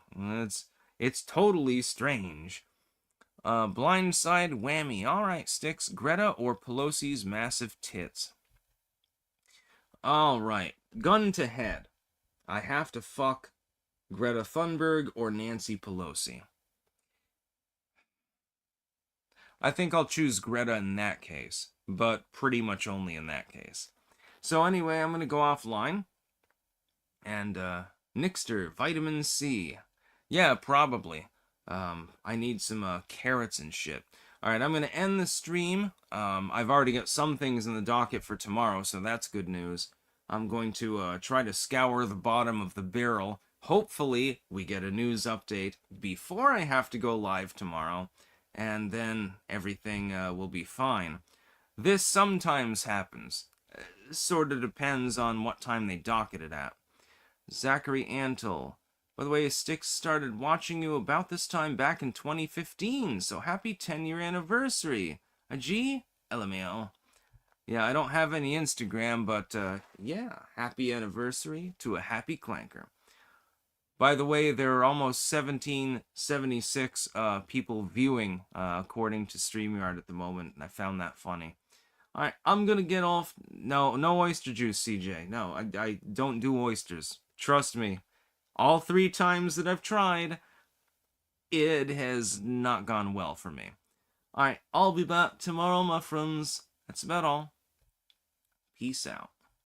It's totally strange. Blindside whammy. Alright, Sticks. Greta or Pelosi's massive tits? Alright. Gun to head. I have to fuck Greta Thunberg or Nancy Pelosi. I think I'll choose Greta in that case, but pretty much only in that case. So anyway, I'm going to go offline. And, Nixter, vitamin C. Yeah, probably. I need some carrots and shit. Alright, I'm going to end the stream. I've already got some things in the docket for tomorrow, so that's good news. I'm going to try to scour the bottom of the barrel. Hopefully, we get a news update before I have to go live tomorrow, and then everything will be fine. This sometimes happens. Sort of depends on what time they docket it at. Zachary Antle. By the way, Sticks started watching you about this time back in 2015, so happy 10-year anniversary. A G? LMAO. Yeah, I don't have any Instagram, but yeah, happy anniversary to a happy clanker. By the way, there are almost 1776 people viewing, according to StreamYard at the moment, and I found that funny. Alright, I'm gonna get off. No oyster juice, CJ. No, I don't do oysters. Trust me. All 3 times that I've tried, it has not gone well for me. Alright, I'll be back tomorrow, my friends. That's about all. Peace out.